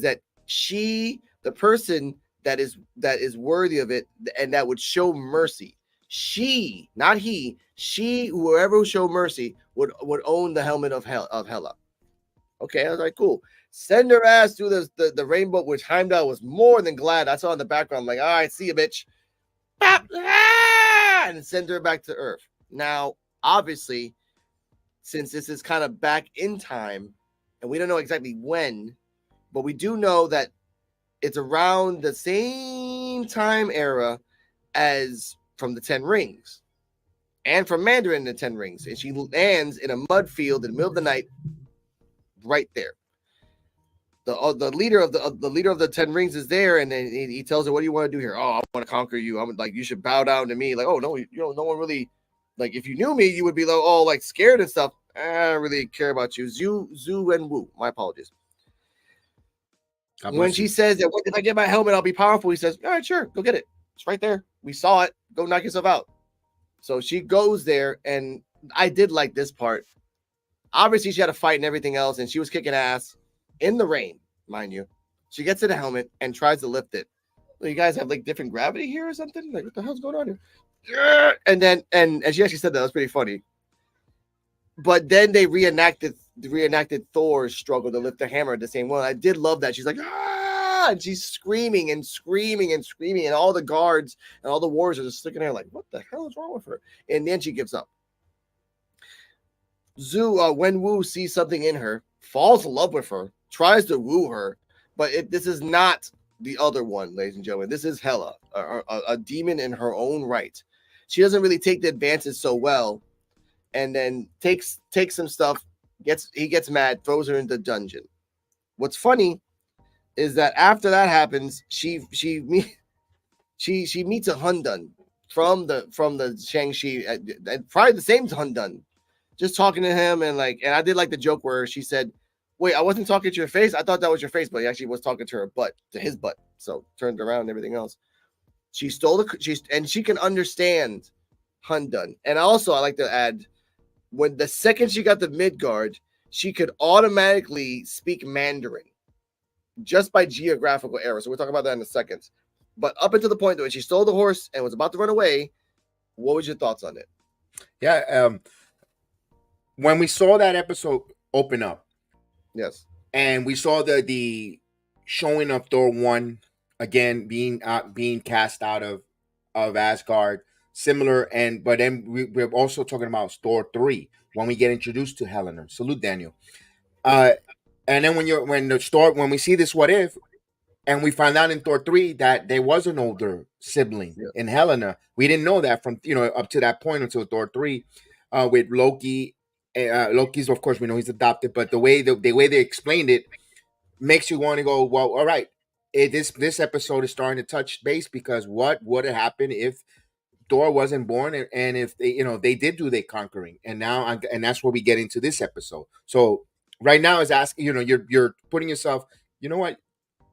that the person that is worthy of it and that would show mercy, she, not he, she, whoever would show mercy would own the helmet of Hela. Okay, I was like, cool. Send her ass through the rainbow, which Heimdall was more than glad. I saw in the background, I'm like, all right, see you, bitch. And send her back to Earth. Now, obviously, since this is kind of back in time, and we don't know exactly when, but we do know that it's around the same time era as from the Ten Rings and from Mandarin the Ten Rings. And she lands in a mud field in the middle of the night right there. The leader of the Ten Rings is there, and then he tells her, "What do you want to do here?" "Oh, I want to conquer you. I'm like, you should bow down to me." Like, "Oh no, no one really, like, if you knew me, you would be like, all like scared and stuff. I don't really care about you." Zhu and Wu. My apologies. When she says that, if I get my helmet, I'll be powerful, he says, "All right, sure, go get it. It's right there. We saw it. Go knock yourself out." So she goes there, and I did like this part. Obviously, she had a fight and everything else, and she was kicking ass in the rain, mind you. She gets to the helmet and tries to lift it. Well, you guys have like different gravity here or something? Like, what the hell's going on here? And then, and she actually said that was pretty funny. But then they reenacted Thor's struggle to lift the hammer at the same one. I did love that. She's like, ah, and she's screaming and screaming and screaming, and all the guards and all the warriors are just sticking there like, what the hell is wrong with her? And then she gives up. When Wu sees something in her, falls in love with her, tries to woo her, but this is not the other one, ladies and gentlemen. This is Hela, a demon in her own right. She doesn't really take the advances so well, and then takes some stuff. He gets mad, throws her in the dungeon. What's funny is that after that happens, she meets a Hundun from the Shang-Chi, probably the same Hundun. Just talking to him, and I did like the joke where she said, "Wait, I wasn't talking to your face. I thought that was your face," but he actually was talking to her butt, to his butt. So turned around and everything else. She stole and she can understand Hundun. And also, I like to add, when the second she got the Midgard, she could automatically speak Mandarin just by geographical error. So we'll talk about that in a second. But up until the point that when she stole the horse and was about to run away, what was your thoughts on it? Yeah, when we saw that episode open up, yes, and we saw the showing of Thor 1 again being cast out of Asgard, similar, but then we're also talking about Thor 3 when we get introduced to Helena. Salute, Daniel. And then when we see this what if, and we find out in Thor 3 that there was an older sibling in Helena. We didn't know that from up to that point until Thor 3 with Loki. Loki's, of course, we know he's adopted, but the way they explained it makes you want to go, well, all right. This episode is starting to touch base, because what would have happened if Thor wasn't born, and if they did do their conquering, and that's where we get into this episode. So right now is asking, you're putting yourself,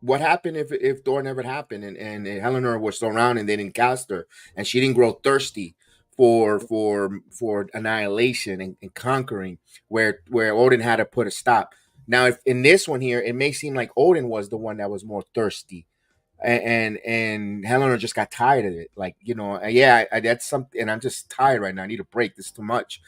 what happened if Thor never happened, and Helena was still around and they didn't cast her, and she didn't grow thirsty for annihilation and conquering, where Odin had to put a stop. Now, if in this one here, it may seem like Odin was the one that was more thirsty, and Helena just got tired of it. Like, that's something, and I'm just tired right now. I need a break. This is too much,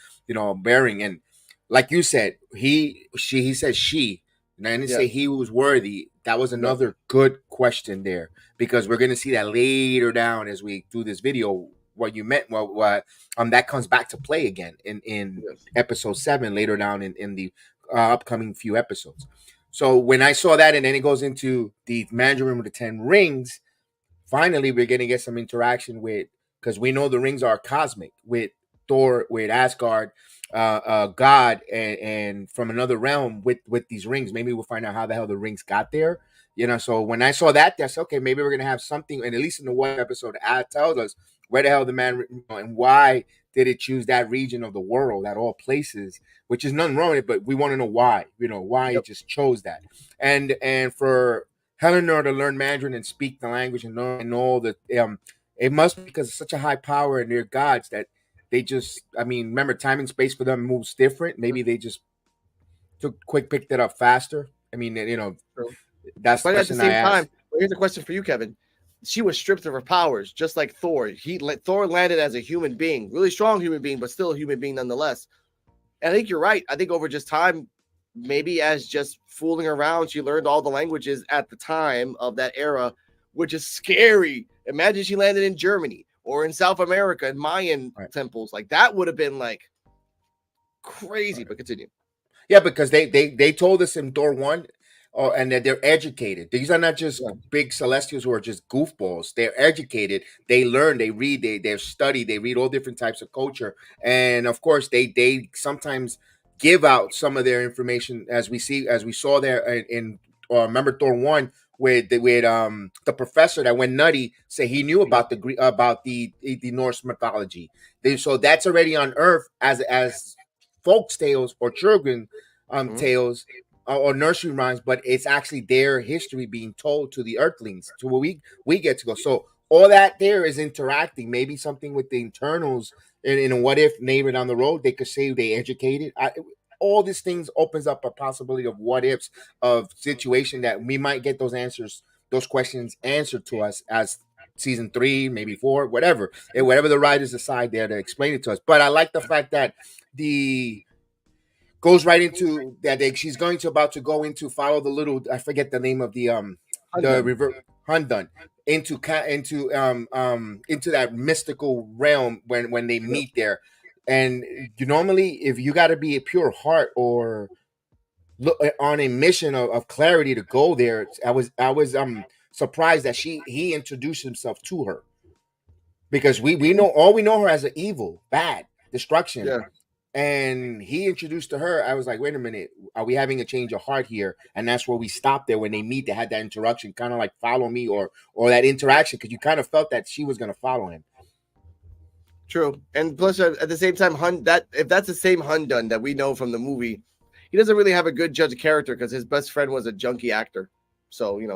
bearing. And like you said, he said she, and I didn't say he was worthy. That was another good question there, because we're going to see that later down as we do this video. What you meant, that comes back to play again in episode 7 later down in the upcoming few episodes. So when I saw that, and then it goes into the Mandarin with the 10 rings, finally we're going to get some interaction with, because we know the rings are cosmic, with Thor, with Asgard, God, and from another realm with these rings. Maybe we'll find out how the hell the rings got there. So when I saw that, that's okay. Maybe we're going to have something, and at least in the one episode, tells us where the hell the man, and why did it choose that region of the world at all places, which is nothing wrong with it, but we want to know why, why it just chose that. And for Helena to learn Mandarin and speak the language and know that it must be because it's such a high power and they're gods that they just, remember, time and space for them moves different. Maybe they just picked it up faster. That's the But at the question I same time, asked. here's a question for you, Kevin. She was stripped of her powers, just like Thor. Thor landed as a human being, really strong human being, but still a human being nonetheless. And I think you're right. I think over just time, maybe as just fooling around, she learned all the languages at the time of that era, which is scary. Imagine she landed in Germany or in South America in Mayan Right. temples. Like that would have been like crazy. Right. But continue. Yeah, because they told us in Door One, and that they're educated. These are not just Yeah. big celestials who are just goofballs. They're educated. They learn. They read. They study. They read all different types of culture, and of course, they sometimes give out some of their information, as we saw there in remember Thor One. With the professor that went nutty, say he knew about the Norse mythology. So that's already on Earth as folks tales or children Mhm. tales or nursery rhymes, but it's actually their history being told to the earthlings to where we get to go. So all that there is interacting, maybe something with the internals in a what if neighbor down the road, they could say they educated. All these things opens up a possibility of what ifs, of situation that we might get those answers, those questions answered to us as season 3, maybe 4, whatever, and whatever the writers decide there to explain it to us. But I like the fact that the goes right into that she's going to about to go into follow the little, I forget the name of the Undone. river Hundun into that mystical realm when they Yep. meet there. And you normally, if you got to be a pure heart or look on a mission of clarity to go there, I was surprised that he introduced himself to her, because we know all, we know her as an evil, bad, destruction, Yeah. and he introduced to her. I was like, wait a minute, are we having a change of heart here? And that's where we stopped there when they meet. They had that introduction, kind of like follow me, or that interaction, because you kind of felt that she was going to follow him. True. And plus, at the same time, that if that's the same Hundun that we know from the movie, he doesn't really have a good judge of character because his best friend was a junkie actor. So you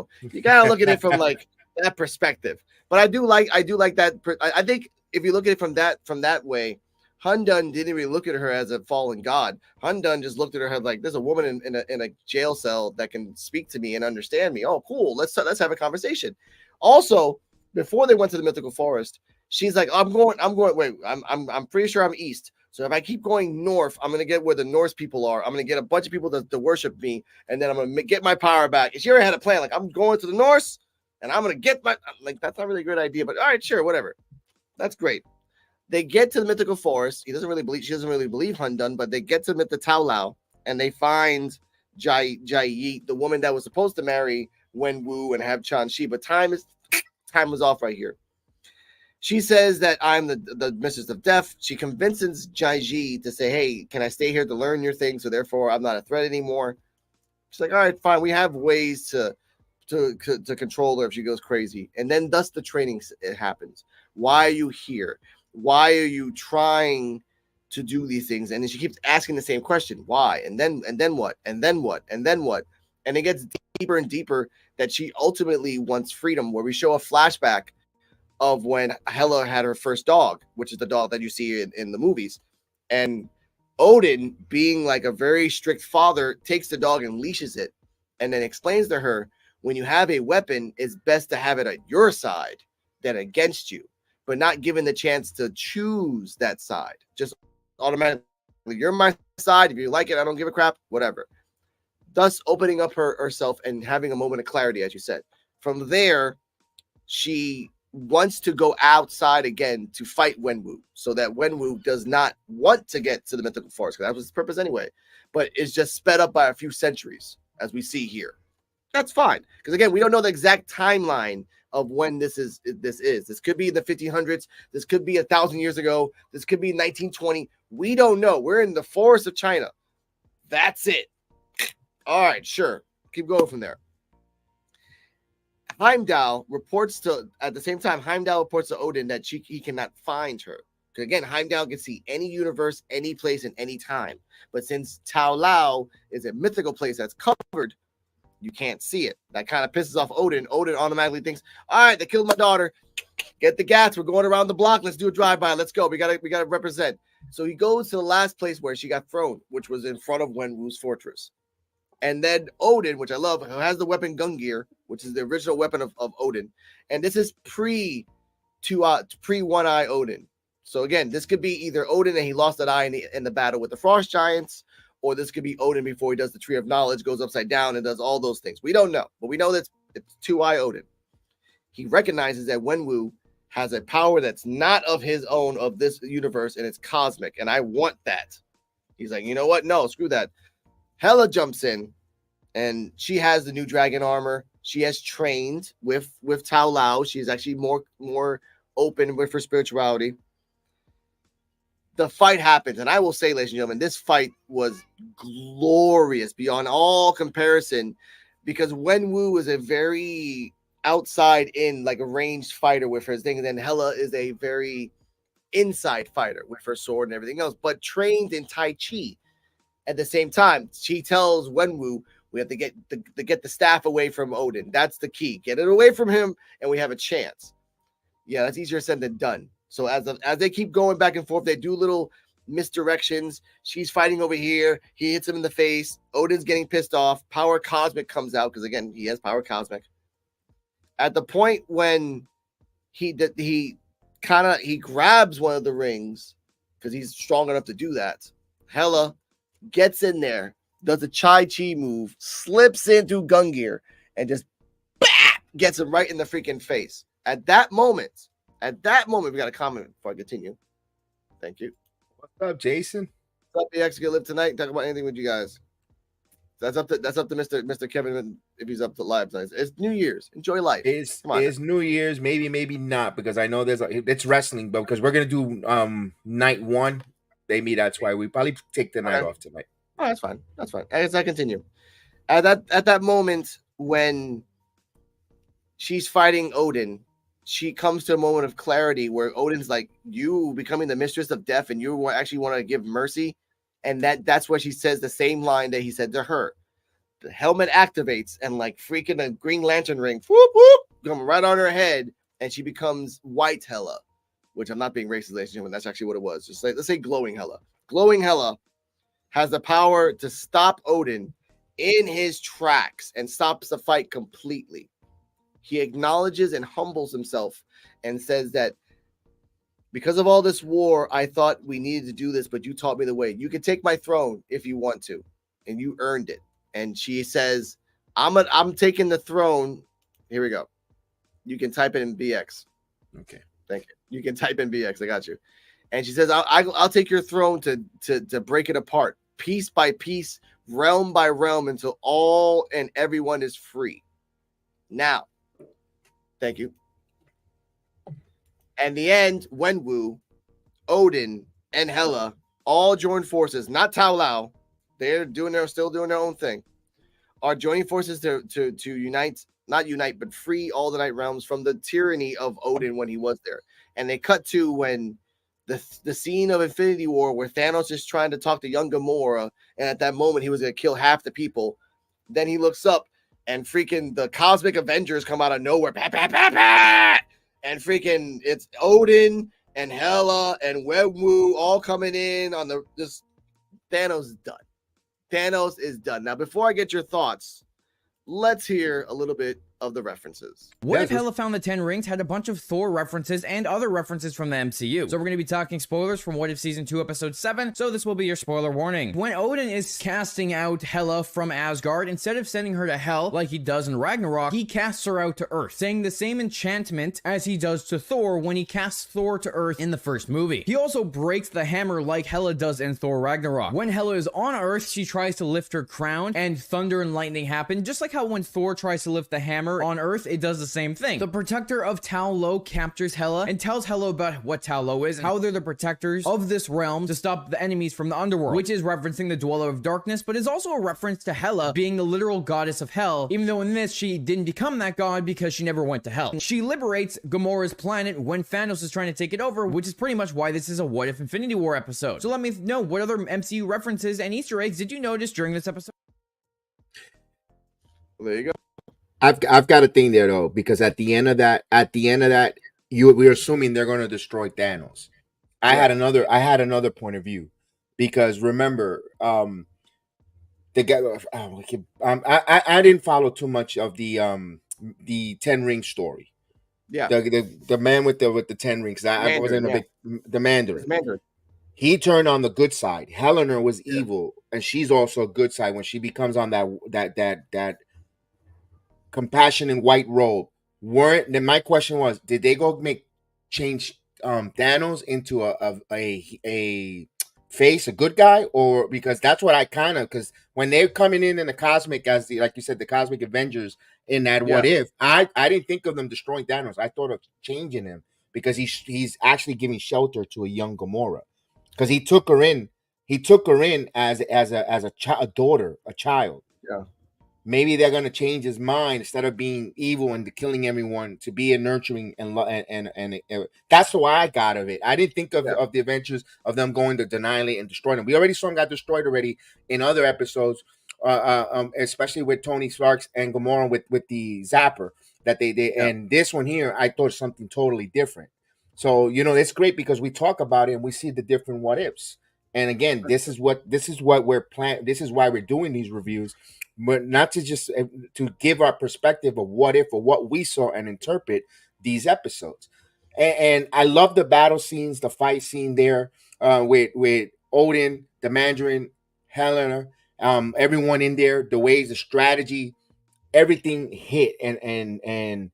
gotta look at it from like that perspective. But I do like that. I think if you look at it from that way, Hundun didn't really look at her as a fallen god. Hundun just looked at her like, there's a woman in a jail cell that can speak to me and understand me. Oh, cool. Let's have a conversation. Also, before they went to the mythical forest, she's like, I'm going. Wait, I'm pretty sure I'm east. So if I keep going north, I'm gonna get where the Norse people are. I'm gonna get a bunch of people to worship me, and then I'm gonna get my power back. And she already had a plan. Like, I'm going to the Norse, and I'm gonna get my, like, that's not really a good idea, but all right, sure, whatever. That's great. They get to the mythical forest. She doesn't really believe Hundun, but they get to the Tao Lao, and they find Jai Yi, the woman that was supposed to marry Wen Wu and have Chan Shi. But time was off right here. She says that I'm the mistress of death. She convinces Jai Ji to say, hey, can I stay here to learn your thing? So therefore, I'm not a threat anymore. She's like, all right, fine. We have ways to control her if she goes crazy. And then thus the training it happens. Why are you here? Why are you trying to do these things? And then she keeps asking the same question. Why? And then what? And then what? And then what? And it gets deeper and deeper that she ultimately wants freedom, where we show a flashback of when Hela had her first dog, which is the dog that you see in the movies. And Odin, being like a very strict father, takes the dog and leashes it, and then explains to her, when you have a weapon, it's best to have it at your side than against you, but not given the chance to choose that side. Just automatically, you're my side. If you like it, I don't give a crap, whatever. Thus opening up herself and having a moment of clarity, as you said. From there, she wants to go outside again to fight Wenwu, so that Wenwu does not want to get to the mythical forest, because that was his purpose anyway, but it's just sped up by a few centuries, as we see here. That's fine, because again, we don't know the exact timeline of when this is. This could be in the 1500s. This could be 1,000 years ago. This could be 1920. We don't know. We're in the forest of China. That's it. All right, sure. Keep going from there. Heimdall reports at the same time, Heimdall reports to Odin that he cannot find her. Because again, Heimdall can see any universe, any place, and any time. But since Tao Lao is a mythical place that's covered, you can't see it. That kind of pisses off Odin. Odin automatically thinks, all right, they killed my daughter. Get the gats. We're going around the block. Let's do a drive-by. Let's go. We gotta represent. So he goes to the last place where she got thrown, which was in front of Wenwu's fortress. And then Odin, which I love, who has the weapon Gungnir, which is the original weapon of Odin. And this is pre One Eye Odin. So again, this could be either Odin and he lost that eye in the battle with the Frost Giants, or this could be Odin before he does the Tree of Knowledge, goes upside down and does all those things. We don't know, but we know that it's 2-Eye Odin. He recognizes that Wenwu has a power that's not of his own, of this universe, and it's cosmic, and I want that. He's like, you know what? No, screw that. Hela jumps in, and she has the new dragon armor. She has trained with Tao Lao. She's actually more open with her spirituality. The fight happens, and I will say, ladies and gentlemen, this fight was glorious beyond all comparison, because Wenwu is a very outside in, like a ranged fighter with her thing, and then Hela is a very inside fighter with her sword and everything else, but trained in Tai Chi. At the same time, she tells Wenwu, we have to get the staff away from Odin. That's the key. Get it away from him, and we have a chance. Yeah, that's easier said than done. So as they keep going back and forth, they do little misdirections. She's fighting over here. He hits him in the face. Odin's getting pissed off. Power Cosmic comes out, because again, he has Power Cosmic. At the point when he grabs one of the rings, because he's strong enough to do that, Hela gets in there, does a Chai Chi move, slips into Gungnir, and just gets him right in the freaking face. At that moment, we got a comment before I continue. Thank you. What's up, Jason? What's up, EX? Gonna live tonight. Talk about anything with you guys. That's up to Mr. Kevin if he's up to live tonight. It's New Year's. Enjoy life. It's New Year's, maybe not, because I know it's wrestling, but because we're gonna do night one, maybe that's why we probably take the night off tonight. Oh, that's fine. That's fine. As I continue, at that moment when she's fighting Odin, she comes to a moment of clarity where Odin's like, you becoming the mistress of death, and you actually want to give mercy. And that's where she says the same line that he said to her. The helmet activates, and like freaking a Green Lantern ring, whoop, whoop, come right on her head, and she becomes White Hela, which I'm not being racist, ladies and gentlemen. That's actually what it was. Just like, let's say Glowing Hela. Glowing Hela has the power to stop Odin in his tracks and stops the fight completely. He acknowledges and humbles himself and says that, because of all this war, I thought we needed to do this, but you taught me the way. You can take my throne if you want to, and you earned it. And she says, I'm taking the throne. Here we go. You can type it in BX. Okay. Thank you. You can type in BX. I got you. And she says, I'll take your throne to break it apart, piece by piece, realm by realm, until all and everyone is free. Now, thank you. And the end, Wenwu, Odin, and Hela all join forces. Not Tao Lao, they're still doing their own thing. Are joining forces to unite, not unite, but free all the Night Realms from the tyranny of Odin when he was there. And they cut to when the scene of Infinity War where Thanos is trying to talk to young Gamora, and at that moment he was going to kill half the people. Then he looks up, and freaking the Cosmic Avengers come out of nowhere. Bah, bah, bah, bah! And freaking it's Odin and Hela and Wenwu all coming in on this. Thanos is done. Thanos is done. Now, before I get your thoughts, let's hear a little bit of the references. What If Hela Found the 10 Rings had a bunch of Thor references and other references from the MCU. So we're going to be talking spoilers from What If Season 2 Episode 7, so this will be your spoiler warning. When Odin is casting out Hela from Asgard, instead of sending her to hell like he does in Ragnarok, he casts her out to Earth, saying the same enchantment as he does to Thor when he casts Thor to Earth in the first movie. He also breaks the hammer like Hela does in Thor Ragnarok. When Hela is on Earth, she tries to lift her crown, and thunder and lightning happen, just like how when Thor tries to lift the hammer on Earth, it does the same thing. The protector of Tao Lo captures Hela and tells Hela about what Tao Lo is and how they're the protectors of this realm to stop the enemies from the underworld, which is referencing the Dweller of Darkness, but is also a reference to Hela being the literal goddess of hell, even though in this she didn't become that god because she never went to hell. She liberates Gamora's planet when Thanos is trying to take it over, which is pretty much why this is a What If Infinity War episode. So let me know, what other MCU references and Easter eggs did you notice during this episode? Well, there you go. I've got a thing there though, because at the end of that, we're assuming they're going to destroy Thanos. I had another point of view, because remember, the guy. I didn't follow too much of the 10 ring story. Yeah, The man with the 10 rings. I Mandarin. wasn't a Yeah, big the Mandarin. it's Mandarin. He turned on the good side. Helena was Yeah, evil, and she's also a good side when she becomes on that compassion in white robe. Weren't then my question was, did they go change Thanos into a face, a good guy, or because that's what I kind of because when they're coming in the cosmic as the like you said the cosmic Avengers in that yeah, what if I didn't think of them destroying Thanos. I thought of changing him because he's actually giving shelter to a young Gamora because he took her in as a daughter, a child. yeah, Maybe they're going to change his mind instead of being evil and killing everyone to be a nurturing and that's why I got of it. I didn't think yeah, of the adventures of them going to Denali and destroying them. We already saw him got destroyed already in other episodes, especially with Tony Stark's and Gamora with the Zapper that they yeah. and this one here I thought something totally different. So it's great because we talk about it and we see the different what ifs. And again, this is what we're planning. This is why we're doing these reviews, but not to just to give our perspective of what if or what we saw and interpret these episodes. And I love the battle scenes, the fight scene there with Odin, the Mandarin, Helena, everyone in there, the ways, the strategy, everything hit. And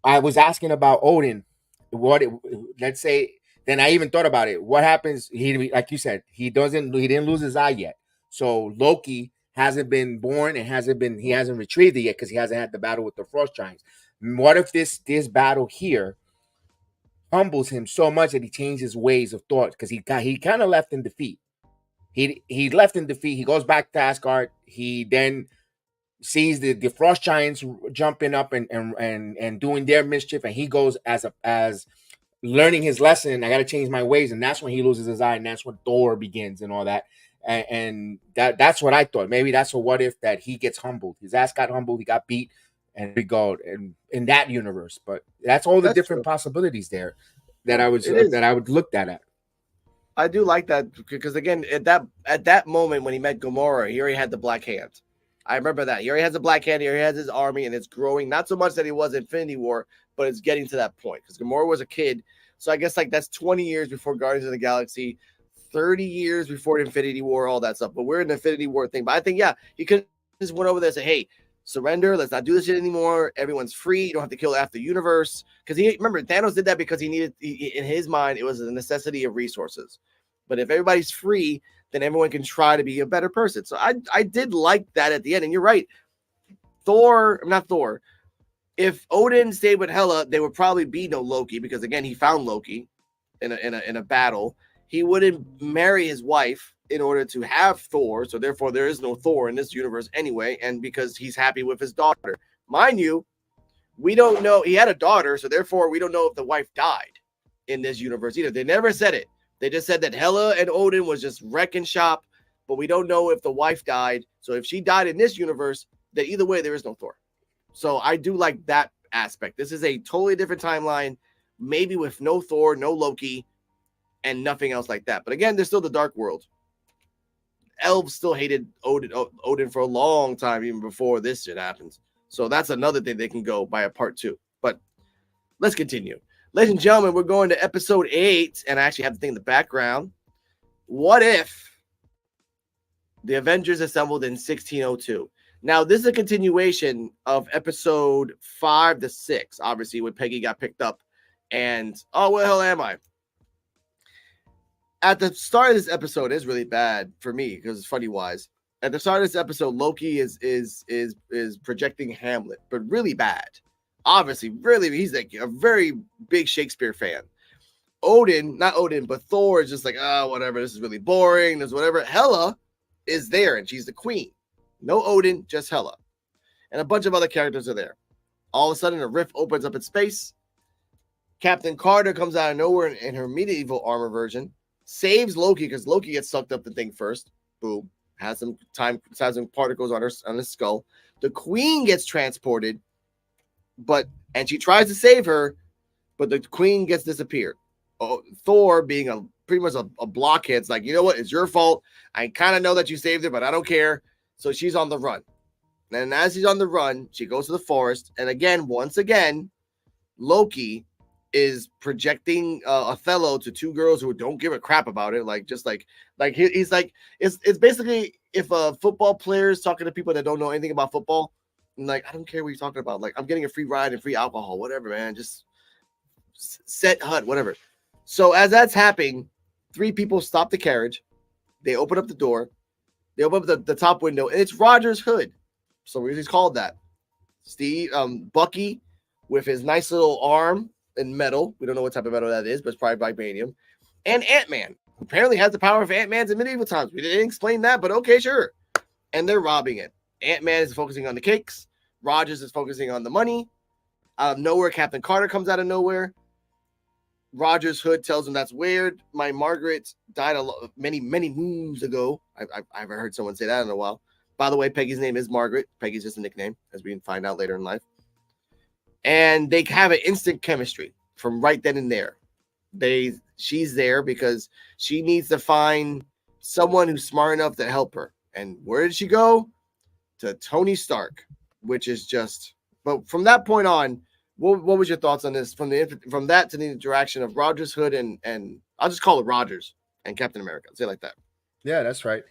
I was asking about Odin. Let's say, then I even thought about it. What happens? He, like you said, he didn't lose his eye yet. So Loki hasn't been born and he hasn't retrieved it yet because he hasn't had the battle with the Frost Giants. What if this battle here humbles him so much that he changed his ways of thought because he kind of left in defeat. He left in defeat. He goes back to Asgard. He then sees the Frost Giants jumping up and doing their mischief, and he goes as learning his lesson. I got to change my ways, and that's when he loses his eye, and that's when Thor begins and all that. And that's what I thought. Maybe that's a what if that he gets humbled. His ass got humbled. He got beat, and we go and in that universe. But that's all the That's different true. possibilities there that I was It is. that I would look at. I do like that because again, at that moment when he met Gamora, he already had the black hand. I remember that. He already has a black hand. He already has his army, and it's growing. Not so much that he was Infinity War, but it's getting to that point because Gamora was a kid. So I guess like that's 20 years before Guardians of the Galaxy, 30 years before Infinity War, all that stuff. But we're in the Infinity War thing. But I think, yeah, he could just went over there and say, hey, surrender. Let's not do this shit anymore. Everyone's free. You don't have to kill half the universe. Because remember, Thanos did that because he needed, in his mind, it was a necessity of resources. But if everybody's free, then everyone can try to be a better person. So I did like that at the end. And you're right. Not Thor. If Odin stayed with Hela, there would probably be no Loki because again, he found Loki in a battle. He wouldn't marry his wife in order to have Thor. So therefore, there is no Thor in this universe anyway. And because he's happy with his daughter, mind you, we don't know. He had a daughter, so therefore, we don't know if the wife died in this universe either. They never said it. They just said that Hela and Odin was just wrecking shop, but we don't know if the wife died. So if she died in this universe, then either way, there is no Thor. So I do like that aspect. This is a totally different timeline, maybe with no Thor, no Loki, and nothing else like that. But again, there's still the Dark World. Elves still hated Odin for a long time, even before this shit happens. So that's another thing they can go by a part 2. But let's continue. Ladies and gentlemen, we're going to episode 8, and I actually have the thing in the background. What if the Avengers assembled in 1602? Now, this is a continuation of episode 5 to 6, obviously, when Peggy got picked up. And, oh, where the hell am I? At the start of this episode, it's really bad for me because it's funny-wise. At the start of this episode, Loki is projecting Hamlet, but really bad. Obviously, really, he's like a very big Shakespeare fan. Not Odin, but Thor is just like, oh, whatever, this is really boring, there's whatever. Hela is there, and she's the queen. No Odin, just Hela. And a bunch of other characters are there. All of a sudden, a rift opens up in space. Captain Carter comes out of nowhere in her medieval armor version, saves Loki because Loki gets sucked up the thing first. Boom. Has some particles on his skull. The queen gets transported, and she tries to save her, but the queen gets disappeared. Thor, being pretty much a blockhead, it's like, you know what? It's your fault. I kind of know that you saved her, but I don't care. So she's on the run. And as she's on the run, she goes to the forest. And again, once again, Loki is projecting Othello to two girls who don't give a crap about it. He's like, it's basically if a football player is talking to people that don't know anything about football, and like, I don't care what you're talking about. Like, I'm getting a free ride and free alcohol, whatever, man. Just set hut, whatever. So as that's happening, three people stop the carriage. They open up the door. They open up the top window, and it's Roger's hood. So he's called that. Bucky with his nice little arm in metal. We don't know what type of metal that is, but it's probably vibranium. And Ant-Man, who apparently has the power of Ant-Man's in medieval times. We didn't explain that, but okay, sure. And they're robbing it. Ant-Man is focusing on the cakes. Rogers is focusing on the money. Out of nowhere, Captain Carter comes out of nowhere. Roger's hood tells him that's weird. My Margaret died many moons ago. I haven't heard someone say that in a while. By the way, Peggy's name is Margaret. Peggy's just a nickname, as we can find out later in life. And they have an instant chemistry from right then and there. She's there because she needs to find someone who's smart enough to help her. And where did she go? To Tony Stark, which is just. But from that point on, what was your thoughts on this? From that to the interaction of Rogers Hood and I'll just call it Rogers and Captain America. Say it like that. Yeah, that's right.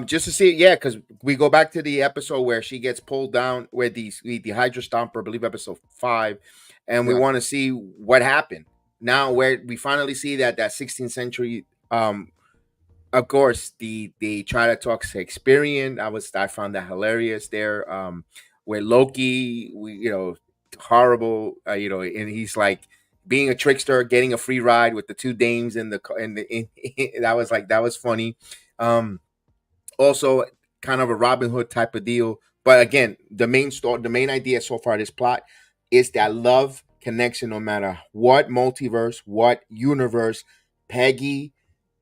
Just to see, because we go back to the episode where she gets pulled down, where the Hydra Stomper, I believe episode 5, and we want to see what happened. Now, where we finally see that 16th century, of course, they try to talk Shakespearean. I found that hilarious there. Where Loki, horrible, and he's like being a trickster, getting a free ride with the two dames that was funny. Also kind of a Robin Hood type of deal. But again, the main idea so far of this plot is that love connection, no matter what multiverse, what universe, Peggy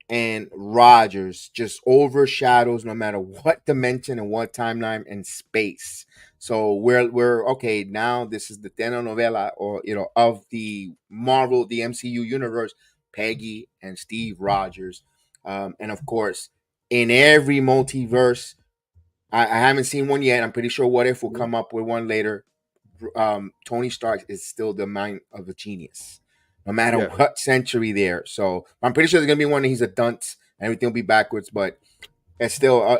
and Rogers just overshadows no matter what dimension and what timeline and space. So we're okay now. This is the telenovela, or of the Marvel, the MCU universe. Peggy and Steve Rogers, and of course, in every multiverse, I haven't seen one yet. I'm pretty sure What If will come up with one later. Tony Stark is still the mind of a genius, no matter what century there. So I'm pretty sure there's gonna be one that he's a dunce and everything will be backwards, but it's still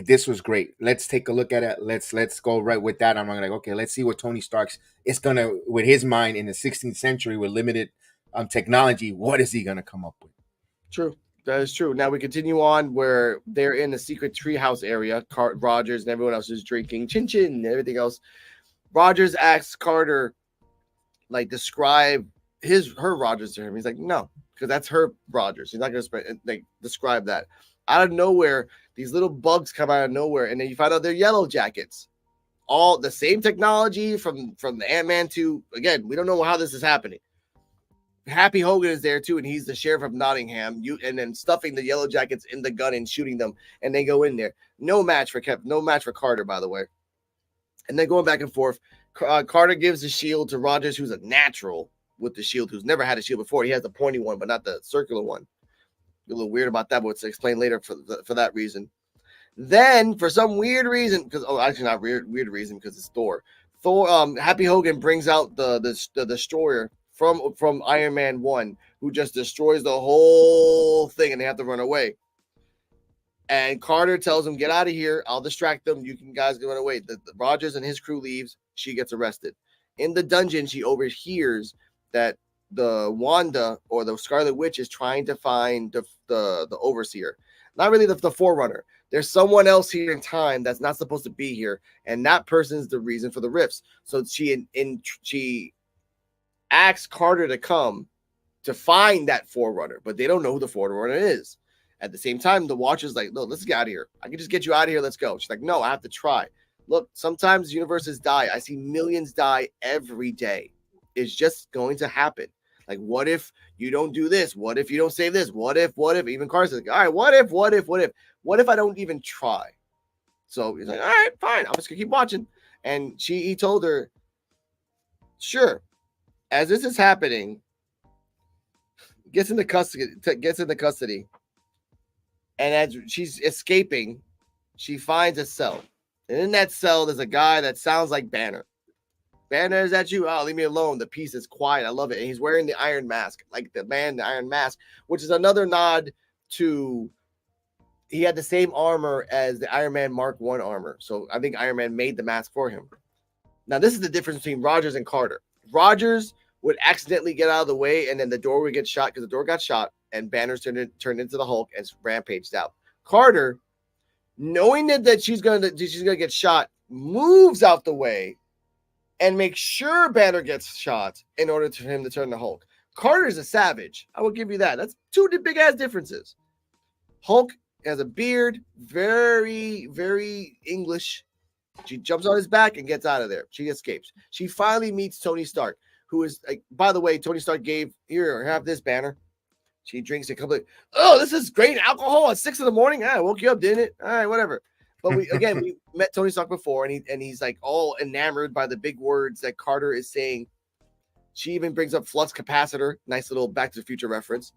this was great. Let's take a look at it. Let's go right with that. I'm like, okay, let's see what Tony Stark's is gonna, with his mind in the 16th century with limited technology. What is he gonna come up with? True. That is true. Now we continue on where they're in the secret treehouse area. Rogers and everyone else is drinking chin and everything else. Rogers asks Carter, describe her Rogers to him. He's like, no, because that's her Rogers. He's not going to describe that. Out of nowhere, these little bugs come out of nowhere, and then you find out they're yellow jackets. All the same technology from the Ant-Man to, again, we don't know how this is happening. Happy Hogan is there too, and he's the sheriff of Nottingham. And then stuffing the yellow jackets in the gun and shooting them, and they go in there. No match for Carter, by the way. And then going back and forth, Carter gives the shield to Rogers, who's a natural with the shield, who's never had a shield before. He has the pointy one, but not the circular one. A little weird about that, but it's explained later for that reason. Then, for some weird reason, actually not weird reason, because it's Thor. Happy Hogan brings out the destroyer from Iron Man 1, who just destroys the whole thing, and they have to run away. And Carter tells him, get out of here. I'll distract them. You can guys run away. The Rogers and his crew leaves. She gets arrested. In the dungeon, she overhears that the Wanda, or the Scarlet Witch, is trying to find the Overseer. Not really the Forerunner. There's someone else here in time that's not supposed to be here, and that person's the reason for the rifts. So she asks Carter to come to find that Forerunner, but they don't know who the Forerunner is. At the same time, the Watcher's like, no, let's get out of here. I can just get you out of here. Let's go. She's like, no, I have to try. Look, sometimes universes die. I see millions die every day. It's just going to happen. Like, what if you don't do this? What if you don't save this? What if? Even Carter's like, all right, what if I don't even try? So he's like, all right, fine. I'm just gonna keep watching. And he told her, sure. As this is happening, gets into custody. And as she's escaping, she finds a cell. And in that cell, there's a guy that sounds like Banner. Banner, is that you? Oh, leave me alone. The piece is quiet. I love it. And he's wearing the Iron Mask, like the man, the Iron Mask, which is another nod to he had the same armor as the Iron Man Mark I armor. So I think Iron Man made the mask for him. Now, this is the difference between Rogers and Carter. Rogers would accidentally get out of the way, and then the door would get shot because the door got shot, and Banner's turned into the Hulk and rampaged out. Carter, knowing that she's gonna get shot, moves out the way and makes sure Banner gets shot in order for him to turn the Hulk. Carter's a savage. I will give you that. That's two big ass differences. Hulk has a beard, very, very English. She jumps on his back and gets out of there. She escapes. She finally meets Tony Stark, who is, like, by the way, Tony Stark gave, here, have this, Banner. She drinks a couple of, oh, this is great alcohol at 6 a.m. I woke you up, didn't it? All right, whatever. But we met Tony Stark before, and he's like all enamored by the big words that Carter is saying. She even brings up flux capacitor. Nice little Back to the Future reference.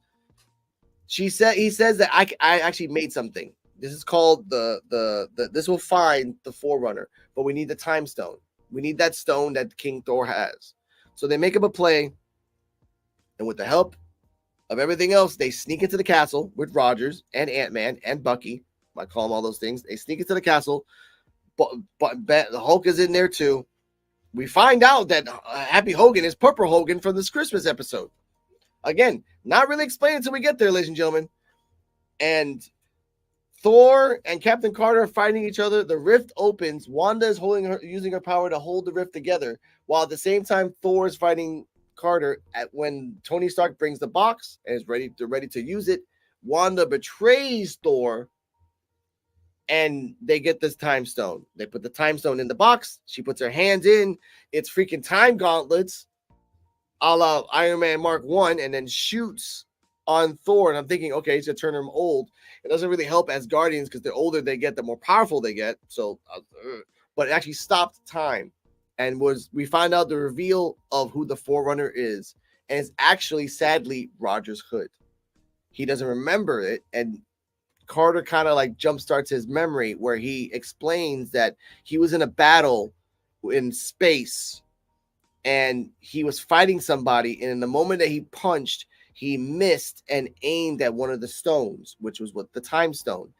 He says that I actually made something. This is called this will find the Forerunner, but we need the time stone. We need that stone that King Thor has. So they make up a play, and with the help of everything else, they sneak into the castle with Rogers and Ant-Man and Bucky. I call them all those things. They sneak into the castle, but the Hulk is in there too. We find out that Happy Hogan is Purple Hogan from this Christmas episode. Again, not really explained until we get there, ladies and gentlemen. And Thor and Captain Carter are fighting each other. The rift opens. Wanda is using her power to hold the rift together, while at the same time Thor is fighting Carter. When Tony Stark brings the box and is ready to use it, Wanda betrays Thor, and they get this time stone. They put the time stone in the box. She puts her hands in. It's freaking time gauntlets, a la Iron Man Mark I, and then shoots on Thor. And I'm thinking, okay, it's gonna turn him old. It doesn't really help as Guardians because the older they get, the more powerful they get. So, but it actually stopped time, and we find out the reveal of who the Forerunner is, and it's actually, sadly, Roger's Hood. He doesn't remember it, and Carter kind of like jumpstarts his memory, where he explains that he was in a battle in space, and he was fighting somebody, and in the moment that he punched, he missed and aimed at one of the stones, which was the time stone.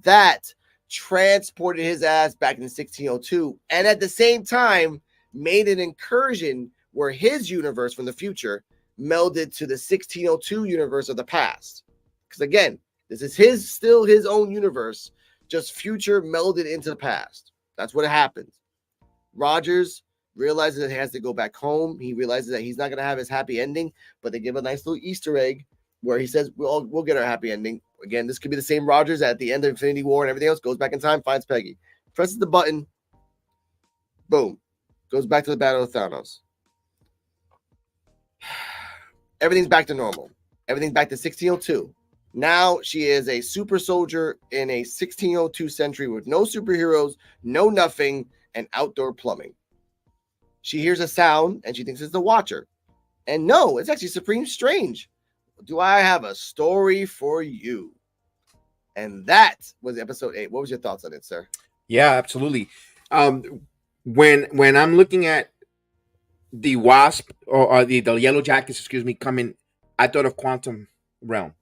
That transported his ass back in 1602, and at the same time made an incursion where his universe from the future melded to the 1602 universe of the past. Because again, this is still his own universe, just future melded into the past. That's what happens. Rogers realizes that he has to go back home. He realizes that he's not going to have his happy ending, but they give a nice little Easter egg where he says, we'll get our happy ending. Again, this could be the same Rogers at the end of Infinity War and everything else, goes back in time, finds Peggy, presses the button, boom, goes back to the Battle of Thanos. Everything's back to normal. Everything's back to 1602. Now she is a super soldier in a 1602 century with no superheroes, no nothing, and outdoor plumbing. She hears a sound and she thinks it's the Watcher. And no, it's actually Supreme Strange. Do I have a story for you? And that was episode 8. What was your thoughts on it, sir? Yeah, absolutely. When I'm looking at the Wasp or the Yellow Jackets, coming, I thought of Quantum Realm.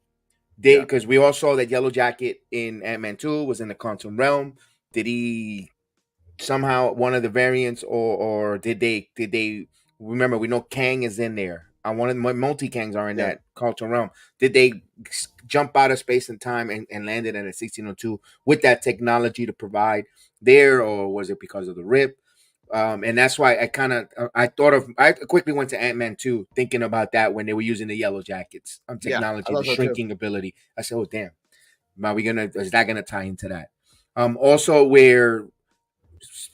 Because we all saw that Yellow Jacket in Ant-Man 2 was in the Quantum Realm. Did he somehow one of the variants, or did they remember? We know Kang is in there. One of the multi-Kangs are in that Quantum Realm. Did they jump out of space and time and landed in a 1602 with that technology to provide there, or was it because of the rip? And that's why I quickly went to Ant-Man 2 thinking about that when they were using the Yellow Jackets technology, the shrinking ability. I said, oh damn, is that gonna tie into that? Also where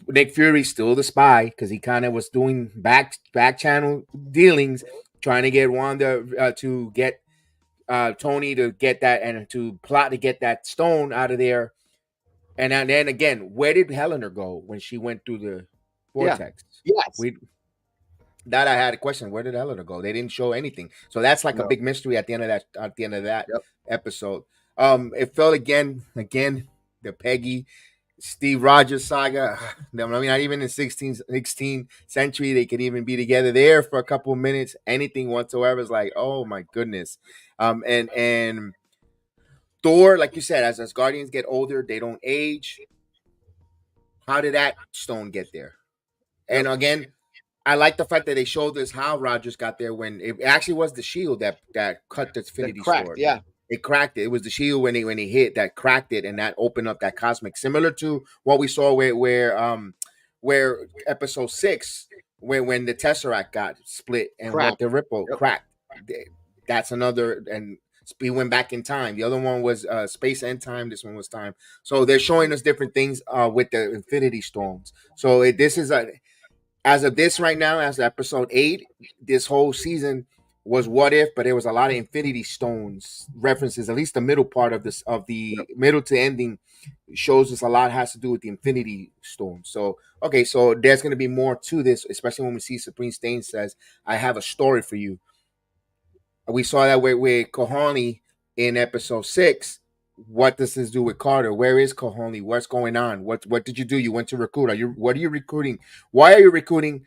Nick Fury's still the spy, because he kind of was doing back channel dealings, trying to get Wanda to get Tony to get that, and to plot to get that stone out of there. And then again, where did Helena go when she went through the vortex? Yes. That I had a question. Where did Helena go? They didn't show anything. So that's like a big mystery at the end of that episode. It felt again the Peggy. Steve Rogers saga. I mean, not even in 16th century, they could even be together there for a couple of minutes. Anything whatsoever is like, oh my goodness. And Thor, like you said, as Guardians get older, they don't age. How did that stone get there? And again, I like the fact that they showed us how Rogers got there when it actually was the shield that cut the Infinity cracked, Sword. yeah. It cracked it. It was the shield when he hit that cracked it, and that opened up that cosmic, similar to what we saw where episode 6, when the Tesseract got split and what the Ripple cracked. That's another, and we went back in time. The other one was space and time. This one was time. So they're showing us different things with the Infinity Stones. So this is as of this right now, as episode 8, this whole season was what if, but there was a lot of Infinity Stones references. At least the middle part of the middle to ending shows us a lot has to do with the Infinity Stones. So okay, so there's going to be more to this, especially when we see Supreme Stain says, "I have a story for you." We saw that with Kahani in episode 6. What does this do with Carter? Where is Kahani? What's going on? What did you do? You went to recruit. What are you recruiting? Why are you recruiting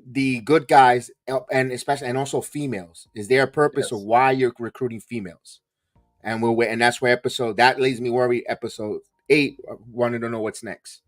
the good guys and especially and also females? Is there a purpose of why you're recruiting females? And we'll wait. And that's where that leaves me worried. Episode 8, wanted to know what's next.